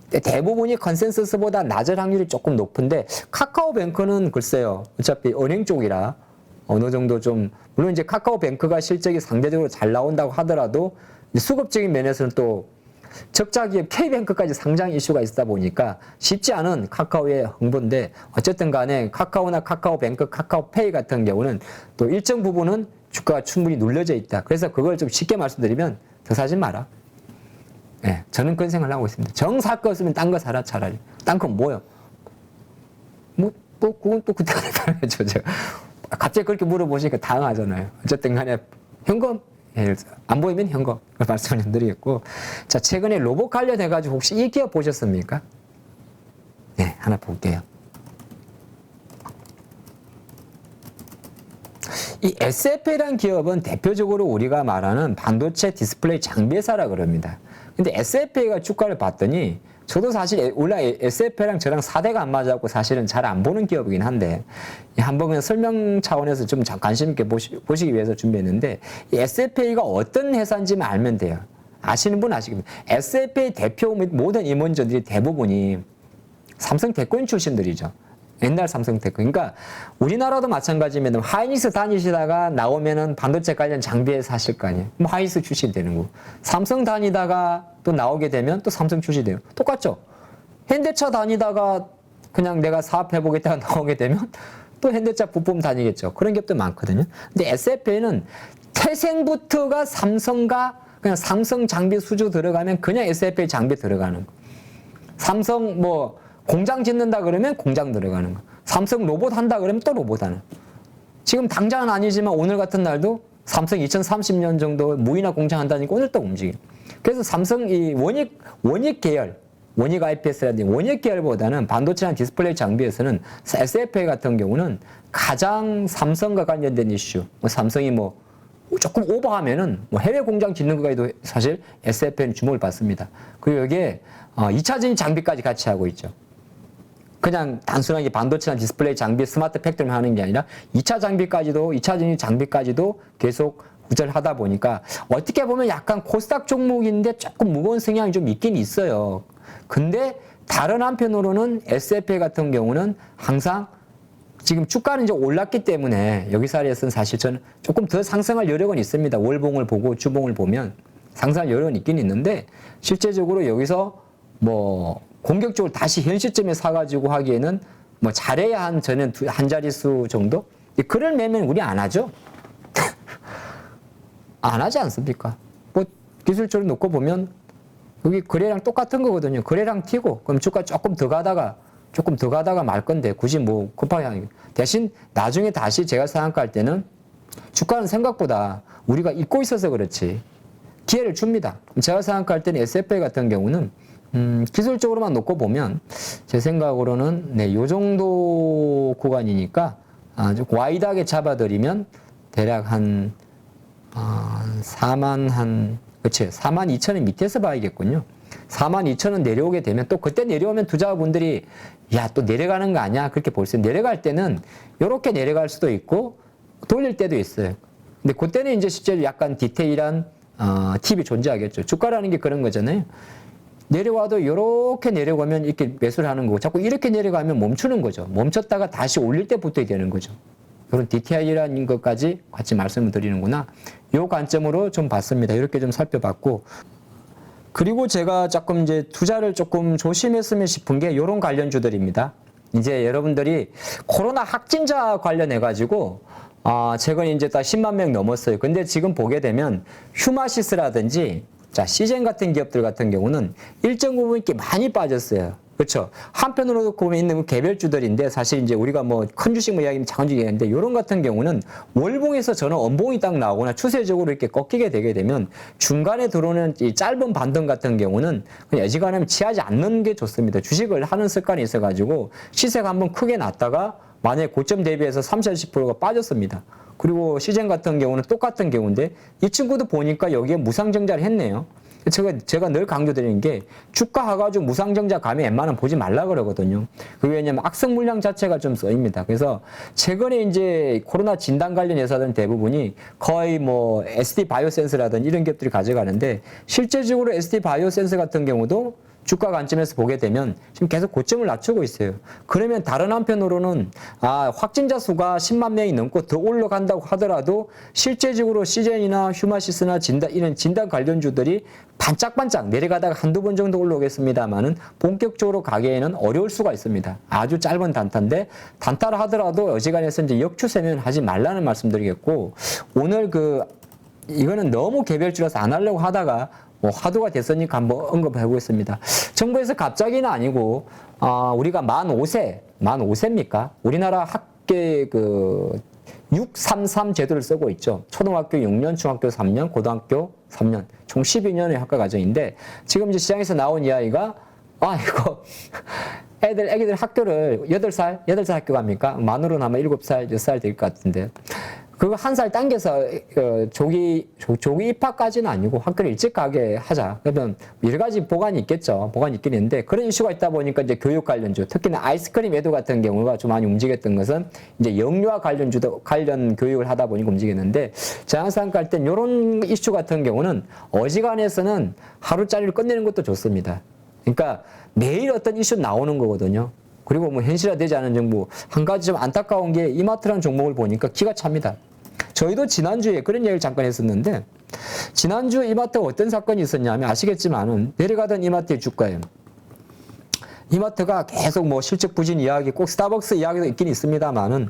대부분이 컨센서스보다 낮을 확률이 조금 높은데 카카오뱅크는 글쎄요. 어차피 은행 쪽이라 어느 정도 좀 물론 이제 카카오뱅크가 실적이 상대적으로 잘 나온다고 하더라도 수급적인 면에서는 또 적자 기업 K뱅크까지 상장 이슈가 있다 보니까 쉽지 않은 카카오의 흥분인데 어쨌든 간에 카카오나 카카오뱅크, 카카오페이 같은 경우는 또 일정 부분은 주가가 충분히 눌려져 있다. 그래서 그걸 좀 쉽게 말씀드리면 더 사지 마라. 네, 저는 그런 생각을 하고 있습니다. 정 살 거 없으면 딴 거 사라 차라리. 딴 건 뭐요? 그건 또 그때가 다르죠. 제가 갑자기 그렇게 물어보시니까 당황하잖아요. 어쨌든 간에 현금 안 보이면 현금 말씀을 드리겠고 자 최근에 로봇 관련해가지고 혹시 이 기업 보셨습니까? 네, 하나 볼게요. 이 SFA라는 기업은 대표적으로 우리가 말하는 반도체 디스플레이 장비 회사라 그럽니다. 근데 SFA가 주가를 봤더니 저도 사실 원래 SFA랑 저랑 4대가 안 맞아갖고 사실은 잘 안 보는 기업이긴 한데 한번 그냥 설명 차원에서 좀 관심 있게 보시기 위해서 준비했는데 이 SFA가 어떤 회사인지만 알면 돼요. 아시는 분 아시겠습니다. SFA 대표 및 모든 임원진들이 대부분이 삼성 대표인 출신들이죠. 옛날 삼성 테크. 그러니까 우리나라도 마찬가지면 하이닉스 다니시다가 나오면은 반도체 관련 장비에 사실 거 아니에요. 그럼 하이닉스 출신 되는 거고. 삼성 다니다가 또 나오게 되면 또 삼성 출신 돼요. 똑같죠? 현대차 다니다가 그냥 내가 사업해보겠다가 나오게 되면 또 현대차 부품 다니겠죠. 그런 기업도 많거든요. 근데 SFA는 태생부터가 삼성과 그냥 삼성 장비 수주 들어가면 그냥 SFA 장비 들어가는 거. 삼성 뭐 공장 짓는다 그러면 공장 들어가는 거. 삼성 로봇 한다 그러면 또 로봇 하는 거. 지금 당장은 아니지만 오늘 같은 날도 삼성 2030년 정도 무인화 공장 한다니까 오늘 또 움직여. 그래서 삼성 이 원익 계열, 원익 IPS라든지 원익 계열보다는 반도체나 디스플레이 장비에서는 SFA 같은 경우는 가장 삼성과 관련된 이슈. 뭐 삼성이 뭐 조금 오버하면은 뭐 해외 공장 짓는 것까지도 사실 SFA는 주목을 받습니다. 그리고 여기에 2차전 장비까지 같이 하고 있죠. 그냥 단순하게 반도체나 디스플레이 장비, 스마트 팩트리만 하는 게 아니라 2차 전지 장비까지도 계속 구제를 하다 보니까 어떻게 보면 약간 코스닥 종목인데 조금 무거운 성향이 좀 있긴 있어요. 근데 다른 한편으로는 SFA 같은 경우는 항상 지금 주가는 이제 올랐기 때문에 여기 자리에서는 사실 저는 조금 더 상승할 여력은 있습니다. 월봉을 보고 주봉을 보면 상승할 여력은 있긴 있는데 실제적으로 여기서 뭐 공격적으로 다시 현 시점에 사가지고 하기에는 뭐 잘해야 저는 한 자릿수 정도? 그럴 매매는 우리 안 하죠? 안 하지 않습니까? 뭐 기술적으로 놓고 보면 여기 거래량 똑같은 거거든요. 거래량 튀고 그럼 주가 조금 더 가다가 말 건데 굳이 뭐 급하게 하는 게. 대신 나중에 다시 제가 생각할 때는 주가는 생각보다 우리가 잊고 있어서 그렇지 기회를 줍니다. 제가 생각할 때는 SFA 같은 경우는 기술적으로만 놓고 보면 제 생각으로는 네, 요 정도 구간이니까 좀 와이드하게 잡아드리면 대략 한 4만 2천원 밑에서 봐야겠군요. 4만 2천원 내려오게 되면 또 그때 내려오면 투자자분들이 야, 또 내려가는 거 아니야? 그렇게 볼 수 있어요. 내려갈 때는 이렇게 내려갈 수도 있고 돌릴 때도 있어요. 근데 그때는 이제 실제로 약간 디테일한 팁이 존재하겠죠. 주가라는 게 그런 거잖아요. 내려와도 이렇게 내려가면 이렇게 매수를 하는 거고 자꾸 이렇게 내려가면 멈추는 거죠. 멈췄다가 다시 올릴 때 붙어야 되는 거죠. 그런 디테일이라는 것까지 같이 말씀을 드리는구나. 이 관점으로 좀 봤습니다. 이렇게 좀 살펴봤고 그리고 제가 조금 이제 투자를 조금 조심했으면 싶은 게 이런 관련주들입니다. 이제 여러분들이 코로나 확진자 관련해가지고 최근 이제 다 10만 명 넘었어요. 근데 지금 보게 되면 휴마시스라든지 자, 시젠 같은 기업들 같은 경우는 일정 부분 이렇게 많이 빠졌어요. 그렇죠? 한편으로 보면 있는 개별주들인데 사실 이제 우리가 뭐 큰 주식 뭐 이야기는 작은 주식 이야기인데 이런 같은 경우는 월봉에서 저는 원봉이 딱 나오거나 추세적으로 이렇게 꺾이게 되게 되면 중간에 들어오는 이 짧은 반등 같은 경우는 그냥 여지간하면 취하지 않는 게 좋습니다. 주식을 하는 습관이 있어가지고 시세가 한번 크게 났다가 만약에 고점 대비해서 30, 40%가 빠졌습니다. 그리고 시젠 같은 경우는 똑같은 경우인데 이 친구도 보니까 여기에 무상증자를 했네요. 제가 늘 강조드리는 게 주가 하가지고 무상증자 가면 웬만하면 보지 말라 그러거든요. 그게 왜냐면 악성 물량 자체가 좀 써입니다. 그래서 최근에 이제 코로나 진단 관련 회사들은 대부분이 거의 뭐 SD 바이오센스라든지 이런 기업들이 가져가는데 실제적으로 SD 바이오센스 같은 경우도 주가 관점에서 보게 되면 지금 계속 고점을 낮추고 있어요. 그러면 다른 한편으로는 확진자 수가 10만 명이 넘고 더 올라간다고 하더라도 실제적으로 시젠이나 휴마시스나 이런 진단 관련주들이 반짝반짝 내려가다가 한두 번 정도 올라오겠습니다만은 본격적으로 가기에는 어려울 수가 있습니다. 아주 짧은 단타인데 단타를 하더라도 어지간해서 이제 역추세면 하지 말라는 말씀드리겠고 오늘 이거는 너무 개별주라서 안 하려고 하다가 뭐 화두가 됐으니까 한번 언급해 보겠습니다. 정부에서 갑자기는 아니고 우리가 만 5세입니까? 우리나라 학계 633 제도를 쓰고 있죠. 초등학교 6년, 중학교 3년, 고등학교 3년, 총 12년의 학과 과정인데 지금 이제 시장에서 나온 이야기가 이거 애기들 학교를 8살 학교 갑니까? 만으로는 아마 7살, 6살 될 것 같은데 그거 한 살 당겨서 조기 입학까지는 아니고 학교를 일찍 가게 하자. 그러면 여러 가지 보관이 있겠죠. 보관이 있긴 있는데 그런 이슈가 있다 보니까 이제 교육 관련주, 특히나 아이스크림 애도 같은 경우가 좀 많이 움직였던 것은 이제 영유아 관련 교육을 하다 보니까 움직였는데 제가 항상 갈 땐 이런 이슈 같은 경우는 어지간해서는 하루짜리를 끝내는 것도 좋습니다. 그러니까 매일 어떤 이슈 나오는 거거든요. 그리고 뭐 현실화되지 않은 정보. 한 가지 좀 안타까운 게 이마트라는 종목을 보니까 기가 찹니다. 저희도 지난주에 그런 얘기를 잠깐 했었는데 지난주 이마트가 어떤 사건이 있었냐면 아시겠지만은 내려가던 이마트의 주가예요. 이마트가 계속 뭐 실적 부진 이야기, 꼭 스타벅스 이야기도 있긴 있습니다만은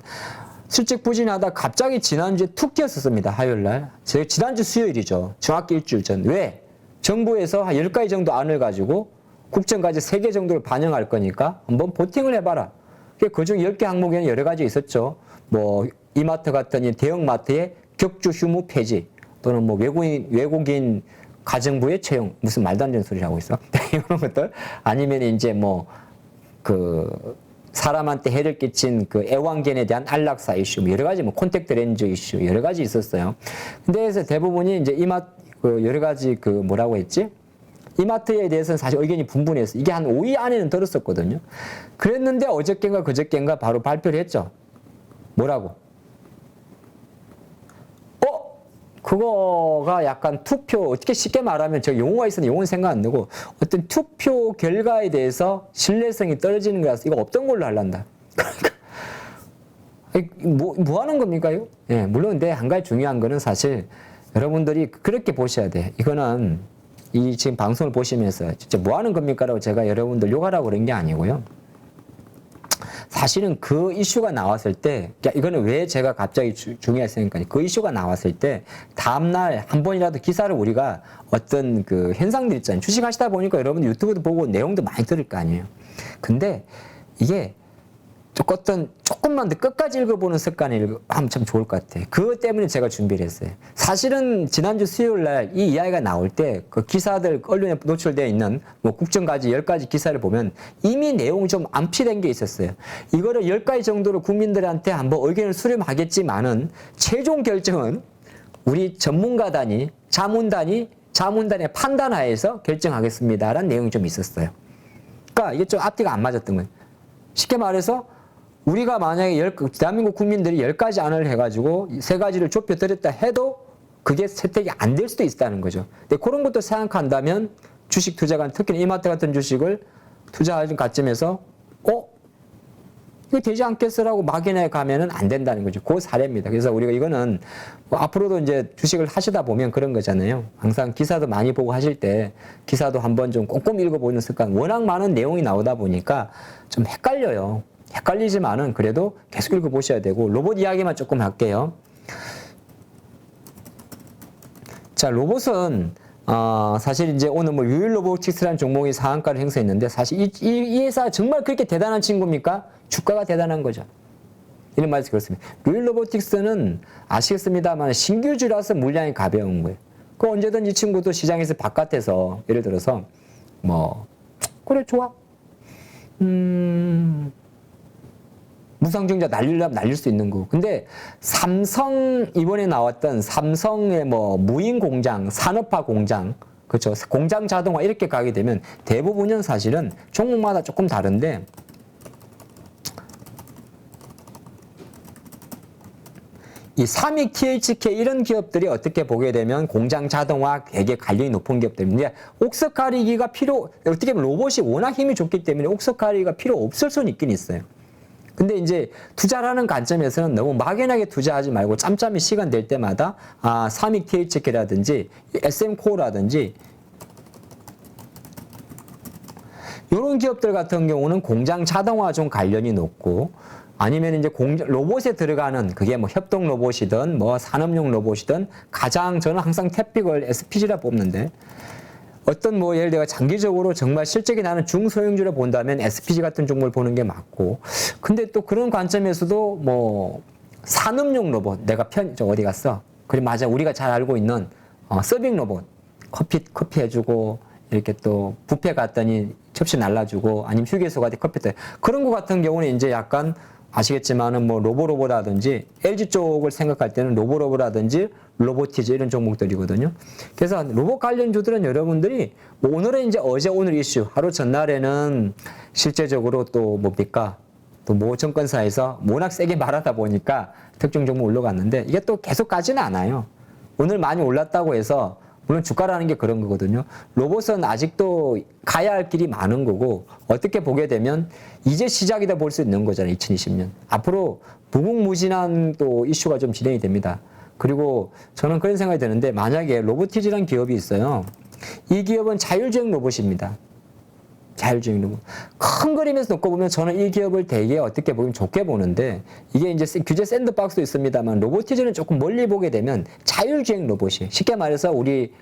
실적 부진하다 갑자기 지난주에 툭 튀었었습니다. 화요일날. 지난주 수요일이죠. 정확히 일주일 전. 왜? 정부에서 한 10가지 정도 안을 가지고 국정과제 3개 정도를 반영할 거니까 한번 보팅을 해봐라. 그중 10개 항목에는 여러 가지 있었죠. 뭐 이마트 같은 대형마트의 격주 휴무 폐지 또는 뭐 외국인 가정부의 채용, 무슨 말도 안 되는 소리 하고 있어. 이런 것들. 아니면 이제 뭐 사람한테 해를 끼친 애완견에 대한 안락사 이슈, 뭐 여러 가지 뭐 콘택트 렌즈 이슈 여러 가지 있었어요. 근데 그래서 대부분이 이제 여러 가지 뭐라고 했지? 이마트에 대해서는 사실 의견이 분분했어요. 이게 한 5위 안에는 들었었거든요. 그랬는데 어저께인가 그저께인가 바로 발표를 했죠. 뭐라고? 그거가 약간 투표, 어떻게 쉽게 말하면 저 용어가 있었는데 용어는 생각 안 나고 어떤 투표 결과에 대해서 신뢰성이 떨어지는 거라서 이거 없던 걸로 하란다. 뭐 하는 겁니까, 이거? 예, 물론 근데 한 가지 중요한 거는 사실 여러분들이 그렇게 보셔야 돼. 이거는 이 지금 방송을 보시면서 진짜 뭐 하는 겁니까라고 제가 여러분들 욕하라고 그런 게 아니고요. 사실은 그 이슈가 나왔을 때, 이거는 왜 제가 갑자기 중요했으니까, 그 이슈가 나왔을 때, 다음날 한 번이라도 기사를 우리가 어떤 현상들 있잖아요. 주식하시다 보니까 여러분들 유튜브도 보고 내용도 많이 들을 거 아니에요. 근데 이게 조금만 더 끝까지 읽어보는 습관이 하면 참 좋을 것 같아요. 그것 때문에 제가 준비를 했어요. 사실은 지난주 수요일 날 이 이야기가 나올 때 그 기사들 언론에 노출되어 있는 뭐 국정과제 10가지 기사를 보면 이미 내용이 좀 암시된 게 있었어요. 이거를 10가지 정도로 국민들한테 한번 의견을 수렴하겠지만은 최종 결정은 우리 전문가단이, 자문단의 판단하에서 결정하겠습니다라는 내용이 좀 있었어요. 그러니까 이게 좀 앞뒤가 안 맞았던 거예요. 쉽게 말해서 우리가 만약에 대한민국 국민들이 10가지 안을 해가지고 3가지를 좁혀드렸다 해도 그게 채택이 안 될 수도 있다는 거죠. 근데 그런 것도 생각한다면 주식 투자가 특히 이마트 같은 주식을 투자하는 관점에서 이거 되지 않겠어라고 막연하게 가면은 안 된다는 거죠. 그 사례입니다. 그래서 우리가 이거는 뭐 앞으로도 이제 주식을 하시다 보면 그런 거잖아요. 항상 기사도 많이 보고 하실 때 기사도 한번 좀 꼼꼼히 읽어보는 습관. 워낙 많은 내용이 나오다 보니까 좀 헷갈려요. 헷갈리지만은 그래도 계속 읽어보셔야 되고 로봇 이야기만 조금 할게요. 자, 로봇은 사실 이제 오늘 뭐 유일 로보틱스라는 종목이 상한가를 행사했는데 사실 이 회사 정말 그렇게 대단한 친구입니까? 주가가 대단한 거죠. 이런 말에서 그렇습니다. 유일 로보틱스는 아시겠습니다만 신규주라서 물량이 가벼운 거예요. 그 언제든 이 친구도 시장에서 바깥에서 예를 들어서 그래 좋아. 무상증자 날리려면 날릴 수 있는 거고. 근데 이번에 나왔던 삼성의 무인 공장, 산업화 공장, 그렇죠. 공장 자동화 이렇게 가게 되면 대부분은 사실은 종목마다 조금 다른데 이 삼익, THK 이런 기업들이 어떻게 보게 되면 공장 자동화 되게 관련이 높은 기업들인데 옥석가리기가 어떻게 보면 로봇이 워낙 힘이 좋기 때문에 옥석가리기가 필요 없을 수는 있긴 있어요. 근데 이제 투자를 하는 관점에서는 너무 막연하게 투자하지 말고 짬짬이 시간 될 때마다 삼익 THK라든지 SM코어라든지 이런 기업들 같은 경우는 공장 자동화 좀 관련이 높고 아니면 이제 로봇에 들어가는 그게 협동 로봇이든 산업용 로봇이든 가장 저는 항상 탭픽을 SPG라 뽑는데 어떤 예를 들어 장기적으로 정말 실적이 나는 중소형주를 본다면 SPG 같은 종목을 보는 게 맞고 근데 또 그런 관점에서도 산업용 로봇 내가 어디 갔어? 그래 맞아 우리가 잘 알고 있는 서빙 로봇 커피 해주고 이렇게 또 뷔페 갔더니 접시 날라주고 아니면 휴게소 가서 커피 때 그런 거 같은 경우는 이제 약간 아시겠지만은 뭐 로보라든지 LG 쪽을 생각할 때는 로보라든지 로보티즈 이런 종목들이거든요. 그래서 로봇 관련주들은 여러분들이 뭐 오늘은 이제 어제 오늘 이슈 하루 전날에는 실제적으로 또 뭡니까? 또 모 증권사에서 워낙 세게 말하다 보니까 특정 종목 올라갔는데 이게 또 계속 가지는 않아요. 오늘 많이 올랐다고 해서 물론 주가라는 게 그런 거거든요. 로봇은 아직도 가야 할 길이 많은 거고 어떻게 보게 되면 이제 시작이다 볼 수 있는 거잖아요. 2020년. 앞으로 무궁무진한 또 이슈가 좀 진행이 됩니다. 그리고 저는 그런 생각이 드는데 만약에 로보티즈라는 기업이 있어요. 이 기업은 자율주행 로봇입니다. 자율주행 로봇. 큰 그림에서 놓고 보면 저는 이 기업을 되게 어떻게 보면 좋게 보는데 이게 이제 규제 샌드박스도 있습니다만 로보티즈는 조금 멀리 보게 되면 자율주행 로봇이 쉽게 말해서 우리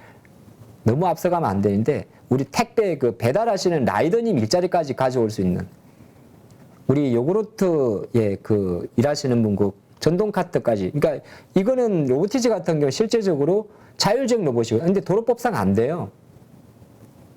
너무 앞서가면 안 되는데 우리 택배 그 배달하시는 라이더님 일자리까지 가져올 수 있는 우리 요구르트 그 일하시는 분 그 전동 카트까지 그러니까 이거는 로보티즈 같은 경우 실제적으로 자율주행 로봇이고 근데 도로법상 안 돼요.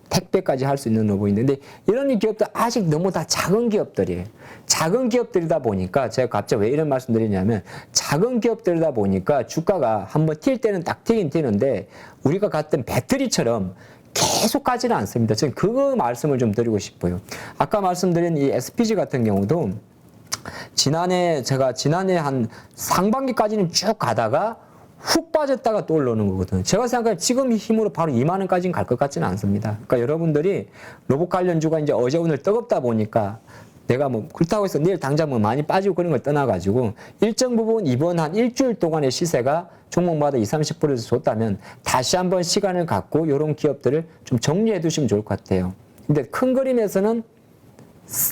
택배까지 할 수 있는 로봇인데 근데 이런 기업들 아직 너무 다 작은 기업들이에요. 작은 기업들이다 보니까 제가 갑자기 왜 이런 말씀 드리냐면 작은 기업들이다 보니까 주가가 한번 튈 때는 딱 튀긴 튀는데 우리가 갔던 배터리처럼 계속 가지는 않습니다. 저는 그 말씀을 좀 드리고 싶어요. 아까 말씀드린 이 SPG 같은 경우도 지난해 한 상반기까지는 쭉 가다가 훅 빠졌다가 또 올라오는 거거든요. 제가 생각할 때 지금 힘으로 바로 2만 원까지는 갈 것 같지는 않습니다. 그러니까 여러분들이 로봇 관련주가 이제 어제 오늘 뜨겁다 보니까 내가 뭐 그렇다고 해서 내일 당장 뭐 많이 빠지고 그런 걸 떠나가지고 일정 부분 이번 한 일주일 동안의 시세가 종목마다 20, 30%에서 줬다면 다시 한번 시간을 갖고 이런 기업들을 좀 정리해 두시면 좋을 것 같아요. 근데 큰 그림에서는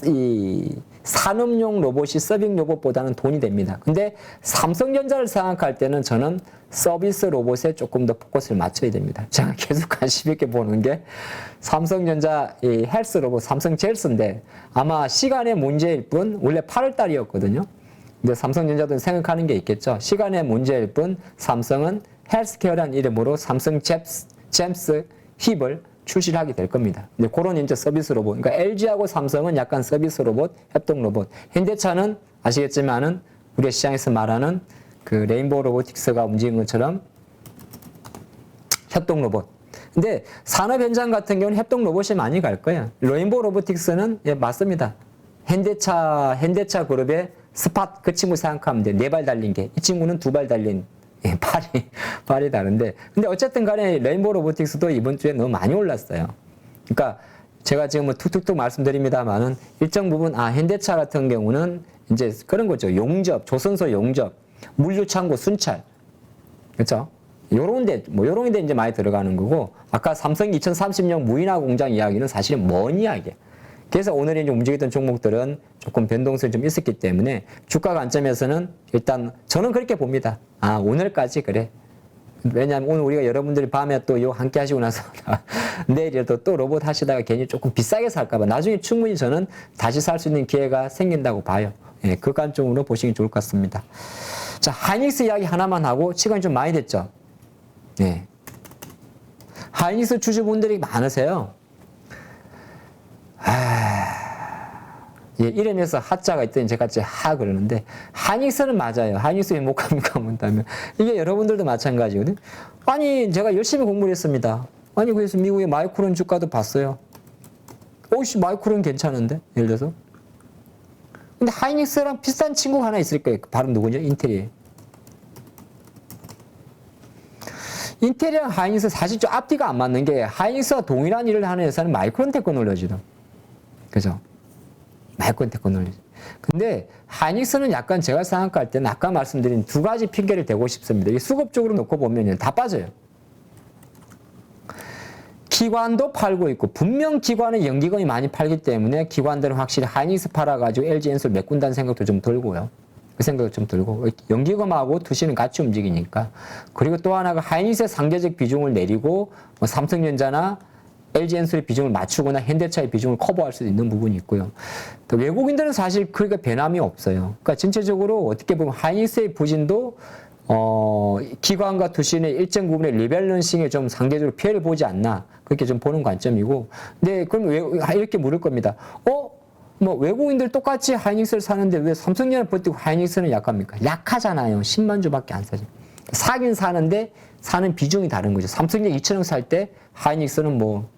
이 산업용 로봇이 서빙 로봇보다는 돈이 됩니다. 근데 삼성전자를 생각할 때는 저는 서비스 로봇에 조금 더 포커스를 맞춰야 됩니다. 제가 계속 관심 있게 보는 게 삼성전자 이 헬스 로봇 삼성 젤스인데 아마 시간의 문제일 뿐 원래 8월 달이었거든요. 근데 삼성전자도 생각하는 게 있겠죠. 시간의 문제일 뿐 삼성은 헬스케어라는 이름으로 삼성 잼스 힙을 출시를 하게 될 겁니다. 근데 그런 이제 서비스 로봇. 그러니까 LG하고 삼성은 약간 서비스 로봇, 협동 로봇. 현대차는 아시겠지만은 우리 시장에서 말하는 그 레인보우 로보틱스가 움직인 것처럼 협동 로봇. 근데 산업 현장 같은 경우는 협동 로봇이 많이 갈 거예요. 레인보우 로보틱스는 예, 맞습니다. 현대차 그룹의 스팟 그 친구 생각하면 돼. 4발 달린 게. 이 친구는 2발 달린 예, 팔이 다른데. 근데 어쨌든 간에 레인보우 로보틱스도 이번 주에 너무 많이 올랐어요. 그러니까 제가 지금 뭐 툭툭툭 말씀드립니다만은 일정 부분, 현대차 같은 경우는 이제 그런 거죠. 용접, 조선소 용접, 물류창고 순찰. 그렇죠? 요런 데 이제 많이 들어가는 거고, 아까 삼성이 2030년 무인화 공장 이야기는 사실은 먼 이야기예요. 그래서 오늘 이제 움직였던 종목들은 조금 변동성이 좀 있었기 때문에 주가 관점에서는 일단 저는 그렇게 봅니다. 오늘까지 그래. 왜냐하면 오늘 우리가 여러분들이 밤에 또 요 함께 하시고 나서 내일이라도 또 로봇 하시다가 괜히 조금 비싸게 살까봐 나중에 충분히 저는 다시 살 수 있는 기회가 생긴다고 봐요. 예, 그 관점으로 보시기 좋을 것 같습니다. 자, 하이닉스 이야기 하나만 하고 시간이 좀 많이 됐죠. 예. 하이닉스 주주분들이 많으세요. 예, 이름에서 하자가 있더니 제가 이제 하 그러는데 하이닉스는 맞아요. 하이닉스 왜 못 갑니까? 문다면 이게 여러분들도 마찬가지거든요. 아니 제가 열심히 공부를 했습니다. 아니 그래서 미국의 마이크론 주가도 봤어요. 오씨 마이크론 괜찮은데 예를 들어서. 근데 하이닉스랑 비슷한 친구가 하나 있을 거예요. 바로 누구냐? 인텔이에요. 인텔이랑 하이닉스 사실 좀 앞뒤가 안 맞는 게 하이닉스와 동일한 일을 하는 회사는 마이크론 테크놀로지도. 그죠? 마이크론 테크놀로지. 근데 하이닉스는 약간 제가 생각할 때는 아까 말씀드린 두 가지 핑계를 대고 싶습니다. 이게 수급적으로 놓고 보면 다 빠져요. 기관도 팔고 있고 분명 기관은 연기금이 많이 팔기 때문에 기관들은 확실히 하이닉스 팔아가지고 LG 엔솔 메꾼다는 생각도 좀 들고요. 그 생각도 좀 들고 연기금하고 투시는 같이 움직이니까. 그리고 또 하나가 하이닉스의 상대적 비중을 내리고 뭐 삼성전자나 LG 엔솔의 비중을 맞추거나 현대차의 비중을 커버할 수 있는 부분이 있고요. 또 외국인들은 사실 그렇게 변함이 없어요. 그러니까 전체적으로 어떻게 보면 하이닉스의 부진도 기관과 투신의 일정 부분의 리밸런싱에 좀 상대적으로 피해를 보지 않나 그렇게 좀 보는 관점이고. 근데 그럼 왜 이렇게 물을 겁니다. 뭐 외국인들 똑같이 하이닉스를 사는데 왜 삼성전자 버티고 하이닉스는 약합니까? 약하잖아요. 10만 주밖에 안 사죠. 사긴 사는데 사는 비중이 다른 거죠. 삼성전자 2천억 살 때 하이닉스는 뭐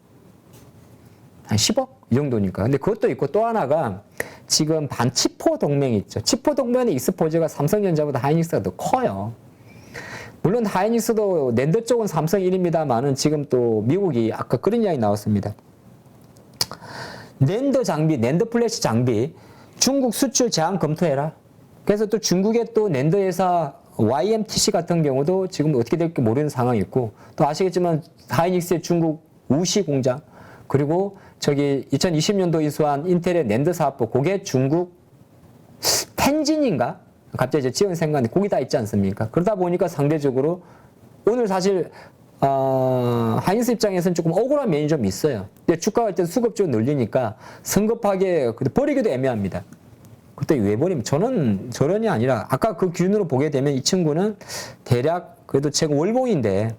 한 10억 이 정도니까. 근데 그것도 있고 또 하나가 지금 반치포 동맹이 있죠. 치포 동맹의 익스포저가 삼성전자보다 하이닉스가 더 커요. 물론 하이닉스도 낸드 쪽은 삼성 1입니다만은 지금 또 미국이 아까 그런 이야기 나왔습니다. 낸드 장비, 낸드 플래시 장비 중국 수출 제한 검토해라. 그래서 또 중국의 또 낸드 회사 YMTC 같은 경우도 지금 어떻게 될지 모르는 상황이 있고 또 아시겠지만 하이닉스의 중국 우시 공장 그리고 저기 2020년도 인수한 인텔의 낸드 사업부 그게 중국 텐진인가? 갑자기 이제 지은 생각이 거기 다 있지 않습니까? 그러다 보니까 상대적으로 오늘 사실 하이닉스 입장에서는 조금 억울한 면이 좀 있어요. 근데 주가가 일단 수급적으로 늘리니까 성급하게 버리기도 애매합니다. 그때 왜 버리면 저는 저런이 아니라 아까 그 기준으로 보게 되면 이 친구는 대략 그래도 최고 월봉인데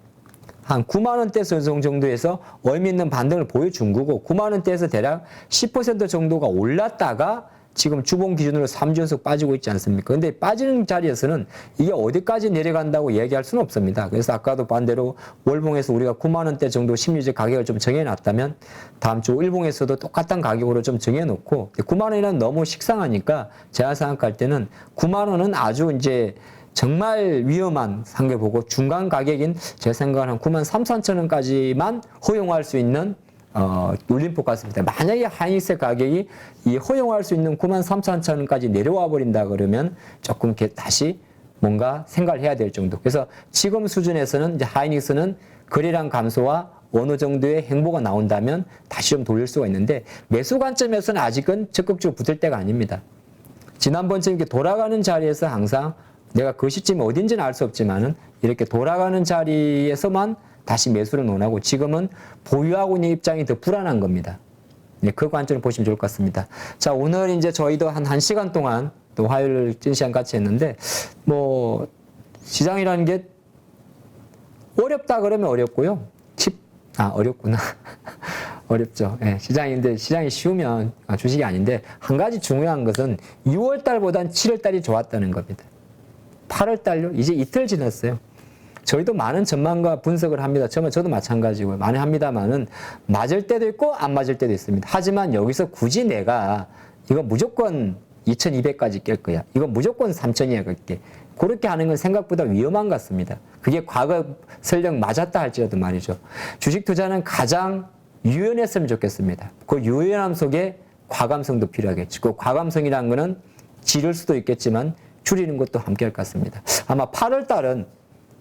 한 9만 원대 정도에서 의미 있는 반등을 보여준 거고 9만 원대에서 대략 10% 정도가 올랐다가 지금 주봉 기준으로 3주 연속 빠지고 있지 않습니까? 근데 빠지는 자리에서는 이게 어디까지 내려간다고 얘기할 수는 없습니다. 그래서 아까도 반대로 월봉에서 우리가 9만 원대 정도 심리적 가격을 좀 정해놨다면 다음 주 일봉에서도 똑같은 가격으로 좀 정해놓고 9만 원이란 너무 식상하니까 제가 생각할 때는 9만 원은 아주 이제 정말 위험한 상계 보고 중간 가격인 제 생각은 한 9만 3, 4천 원까지만 허용할 수 있는 눌림폭 같습니다. 만약에 하이닉스 가격이 이 허용할 수 있는 9만 3천 원까지 내려와 버린다 그러면 조금 이렇게 다시 뭔가 생각을 해야 될 정도. 그래서 지금 수준에서는 이제 하이닉스는 거래량 감소와 어느 정도의 행보가 나온다면 다시 좀 돌릴 수가 있는데 매수 관점에서는 아직은 적극적으로 붙을 때가 아닙니다. 지난번처럼 이렇게 돌아가는 자리에서 항상 내가 그 시점이 어딘지는 알 수 없지만은 이렇게 돌아가는 자리에서만 다시 매수를 논하고 지금은 보유하고 있는 입장이 더 불안한 겁니다. 네, 그 관점을 보시면 좋을 것 같습니다. 자, 오늘 이제 저희도 한 1시간 동안 또 화요일 찐 시간 같이 했는데 뭐 시장이라는 게 어렵다 그러면 어렵고요. 어렵구나. 어렵죠. 네, 시장인데 시장이 쉬우면 주식이 아닌데 한 가지 중요한 것은 6월 달보단 7월 달이 좋았다는 겁니다. 8월 달요? 이제 이틀 지났어요. 저희도 많은 전망과 분석을 합니다. 저도 마찬가지고요. 많이 합니다만은 맞을 때도 있고 안 맞을 때도 있습니다. 하지만 여기서 굳이 내가 이거 무조건 2200까지 깰 거야. 이거 무조건 3000이야 갈게. 그렇게 하는 건 생각보다 위험한 것 같습니다. 그게 과거 설령 맞았다 할지라도 말이죠. 주식 투자는 가장 유연했으면 좋겠습니다. 그 유연함 속에 과감성도 필요하겠죠. 그 과감성이라는 거는 지를 수도 있겠지만 줄이는 것도 함께 할 것 같습니다. 아마 8월 달은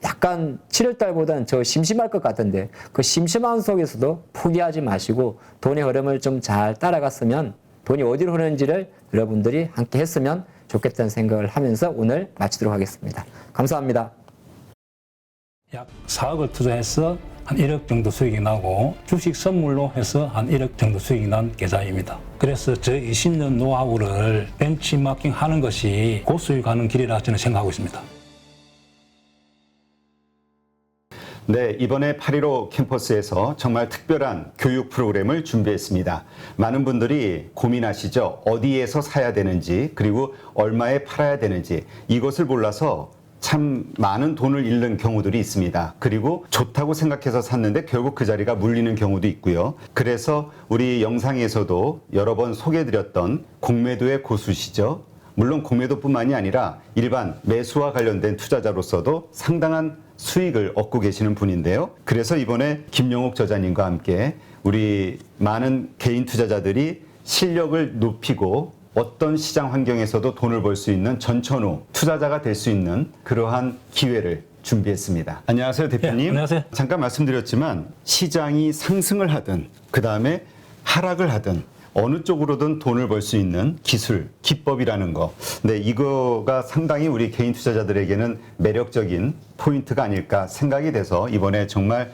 약간 7월 달보다는 저 심심할 것 같은데 그 심심한 속에서도 포기하지 마시고 돈의 흐름을 좀 잘 따라갔으면 돈이 어디로 흐르는지를 여러분들이 함께 했으면 좋겠다는 생각을 하면서 오늘 마치도록 하겠습니다. 감사합니다. 약 4억을 투자해서 한 1억 정도 수익이 나고 주식 선물로 해서 한 1억 정도 수익이 난 계좌입니다. 그래서 저 20년 노하우를 벤치마킹 하는 것이 고수익 가는 길이라 저는 생각하고 있습니다. 네, 이번에 8.15 캠퍼스에서 정말 특별한 교육 프로그램을 준비했습니다. 많은 분들이 고민하시죠. 어디에서 사야 되는지, 그리고 얼마에 팔아야 되는지, 이것을 몰라서 참 많은 돈을 잃는 경우들이 있습니다. 그리고 좋다고 생각해서 샀는데 결국 그 자리가 물리는 경우도 있고요. 그래서 우리 영상에서도 여러 번 소개해드렸던 공매도의 고수시죠. 물론 공매도뿐만이 아니라 일반 매수와 관련된 투자자로서도 상당한 수익을 얻고 계시는 분인데요. 그래서 이번에 김영옥 저자님과 함께 우리 많은 개인 투자자들이 실력을 높이고 어떤 시장 환경에서도 돈을 벌 수 있는 전천후 투자자가 될 수 있는 그러한 기회를 준비했습니다. 안녕하세요, 대표님. 네, 안녕하세요. 잠깐 말씀드렸지만 시장이 상승을 하든 그 다음에 하락을 하든 어느 쪽으로든 돈을 벌 수 있는 기술, 기법이라는 거. 네, 이거가 상당히 우리 개인 투자자들에게는 매력적인 포인트가 아닐까 생각이 돼서 이번에 정말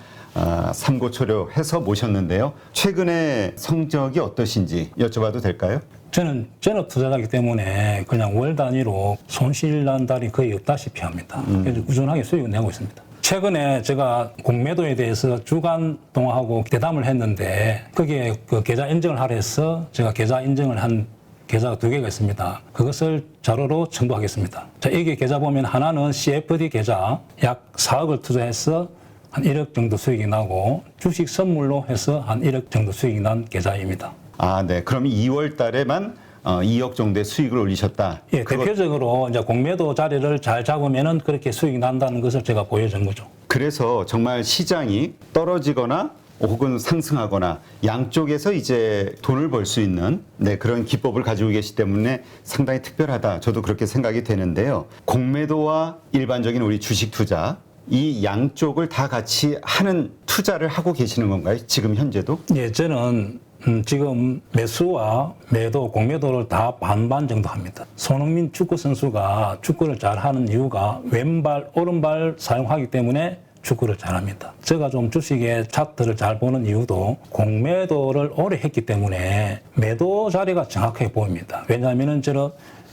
삼고초려해서 모셨는데요. 최근에 성적이 어떠신지 여쭤봐도 될까요? 저는 전업 투자자이기 때문에 그냥 월 단위로 손실 난 달이 거의 없다시피 합니다. 그래서 꾸준하게 수익을 내고 있습니다. 최근에 제가 공매도에 대해서 주간 동화하고 대담을 했는데 거기에 그 계좌 인증을 하라 해서 제가 계좌 인증을 한 계좌가 2개가 있습니다. 그것을 자료로 첨부하겠습니다. 자, 이게 계좌 보면 하나는 CFD 계좌 약 4억을 투자해서 한 1억 정도 수익이 나고 주식 선물로 해서 한 1억 정도 수익이 난 계좌입니다. 아, 네. 그럼 2월 달에만 2억 정도의 수익을 올리셨다. 예, 대표적으로 이제 공매도 자리를 잘 잡으면은 그렇게 수익이 난다는 것을 제가 보여준 거죠. 그래서 정말 시장이 떨어지거나 혹은 상승하거나 양쪽에서 이제 돈을 벌 수 있는 그런 기법을 가지고 계시기 때문에 상당히 특별하다. 저도 그렇게 생각이 되는데요. 공매도와 일반적인 우리 주식 투자 이 양쪽을 다 같이 하는 투자를 하고 계시는 건가요? 지금 현재도? 예, 저는 지금 매수와 매도, 공매도를 다 반반 정도 합니다. 손흥민 축구 선수가 축구를 잘하는 이유가 왼발, 오른발 사용하기 때문에 축구를 잘합니다. 제가 좀 주식의 차트를 잘 보는 이유도 공매도를 오래 했기 때문에 매도 자리가 정확하게 보입니다. 왜냐하면 저는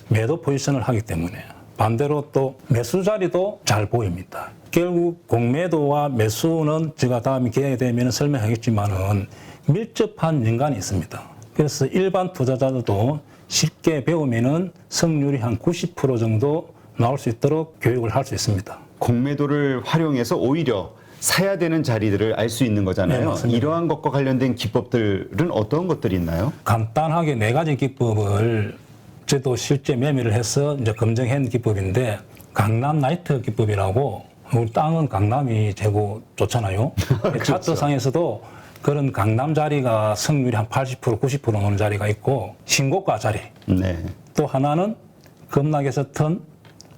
매도 포지션을 하기 때문에. 반대로 또 매수 자리도 잘 보입니다. 결국 공매도와 매수는 제가 다음에 기회가 되면 설명하겠지만은 밀접한 연관이 있습니다. 그래서 일반 투자자들도 쉽게 배우면은 성률이 한 90% 정도 나올 수 있도록 교육을 할 수 있습니다. 공매도를 활용해서 오히려 사야 되는 자리들을 알 수 있는 거잖아요. 네, 맞습니다. 이러한 것과 관련된 기법들은 어떤 것들이 있나요? 간단하게 4가지 기법을 저도 실제 매매를 해서 이제 검증한 기법인데 강남 나이트 기법이라고 우리 땅은 강남이 최고 좋잖아요. 그렇죠. 차트상에서도 그런 강남 자리가 성률이 한 80%, 90% 나오는 자리가 있고 신고가 자리. 네. 또 하나는 급락에서 턴,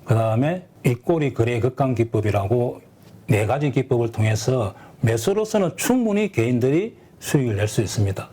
그 다음에 윗꼬리 거래 극강 기법이라고 4가지 기법을 통해서 매수로서는 충분히 개인들이 수익을 낼 수 있습니다.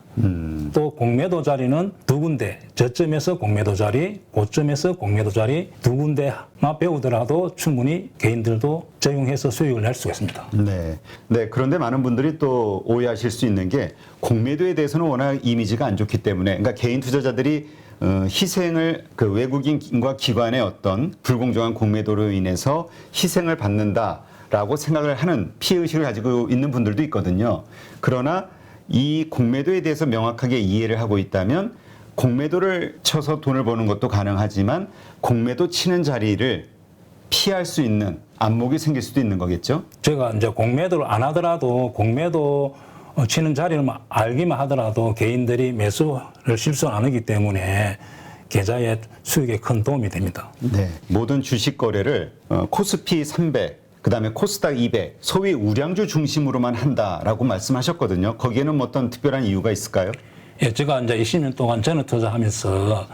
또 공매도 자리는 2군데, 저점에서 공매도 자리, 고점에서 공매도 자리 2군데만 배우더라도 충분히 개인들도 적용해서 수익을 낼 수가 있습니다. 네. 네. 그런데 많은 분들이 또 오해하실 수 있는 게 공매도에 대해서는 워낙 이미지가 안 좋기 때문에 그러니까 개인 투자자들이 희생을 그 외국인과 기관의 어떤 불공정한 공매도로 인해서 희생을 받는다라고 생각을 하는 피해의식을 가지고 있는 분들도 있거든요. 그러나 이 공매도에 대해서 명확하게 이해를 하고 있다면 공매도를 쳐서 돈을 버는 것도 가능하지만 공매도 치는 자리를 피할 수 있는 안목이 생길 수도 있는 거겠죠? 제가 이제 공매도를 안 하더라도 공매도 치는 자리를 알기만 하더라도 개인들이 매수를 실수 안 하기 때문에 계좌의 수익에 큰 도움이 됩니다. 네. 모든 주식 거래를 코스피 300, 그다음에 코스닥 200, 소위 우량주 중심으로만 한다라고 말씀하셨거든요. 거기에는 뭐 어떤 특별한 이유가 있을까요? 예, 제가 이제 20년 동안 전업 투자하면서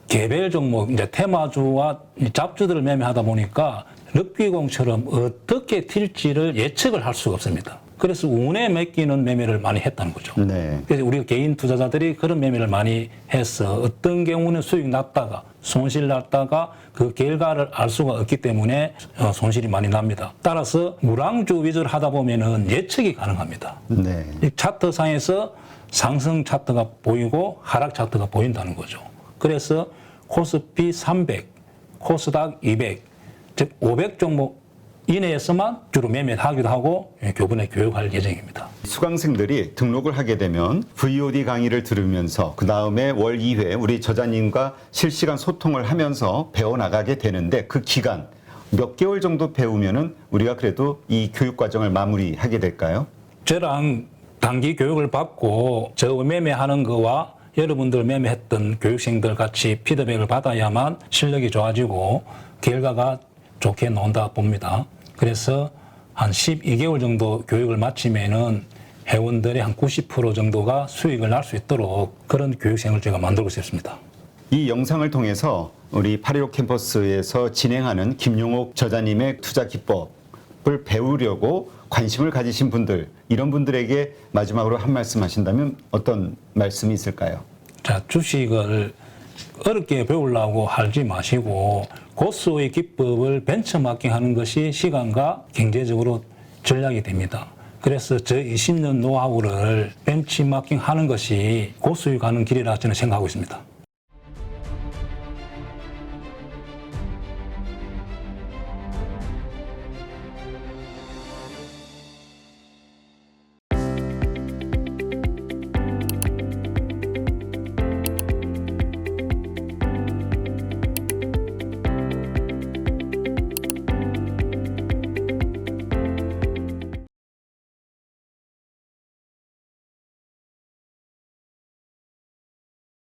개별 종목, 이제 테마주와 잡주들을 매매하다 보니까 럭비공처럼 어떻게 튈지를 예측을 할 수가 없습니다. 그래서 운에 맡기는 매매를 많이 했다는 거죠. 네. 그래서 우리가 개인 투자자들이 그런 매매를 많이 해서 어떤 경우는 수익 났다가 손실 났다가 그 결과를 알 수가 없기 때문에 손실이 많이 납니다. 따라서 우량주 위주로 하다 보면은 예측이 가능합니다. 네. 이 차트상에서 상승 차트가 보이고 하락 차트가 보인다는 거죠. 그래서 코스피 300, 코스닥 200, 즉 500 종목 이내에서만 주로 매매를 하기도 하고 교본에 교육할 예정입니다. 수강생들이 등록을 하게 되면 VOD 강의를 들으면서 그 다음에 월 2회 우리 저자님과 실시간 소통을 하면서 배워나가게 되는데 그 기간 몇 개월 정도 배우면은 우리가 그래도 이 교육 과정을 마무리하게 될까요? 저랑 단기 교육을 받고 저 매매하는 거와 여러분들 매매했던 교육생들 같이 피드백을 받아야만 실력이 좋아지고 결과가 좋게 나온다 봅니다. 그래서 한 12개월 정도 교육을 마치면은 회원들의 한 90% 정도가 수익을 날 수 있도록 그런 교육생을 제가 만들고 싶습니다. 이 영상을 통해서 우리 8.15 캠퍼스에서 진행하는 김용옥 저자님의 투자 기법을 배우려고 관심을 가지신 분들, 이런 분들에게 마지막으로 한 말씀 하신다면 어떤 말씀이 있을까요? 자, 주식을 어렵게 배우려고 하지 마시고 고수의 기법을 벤처마킹하는 것이 시간과 경제적으로 전략이 됩니다. 그래서 저 20년 노하우를 벤치마킹하는 것이 고수익 가는 길이라 저는 생각하고 있습니다.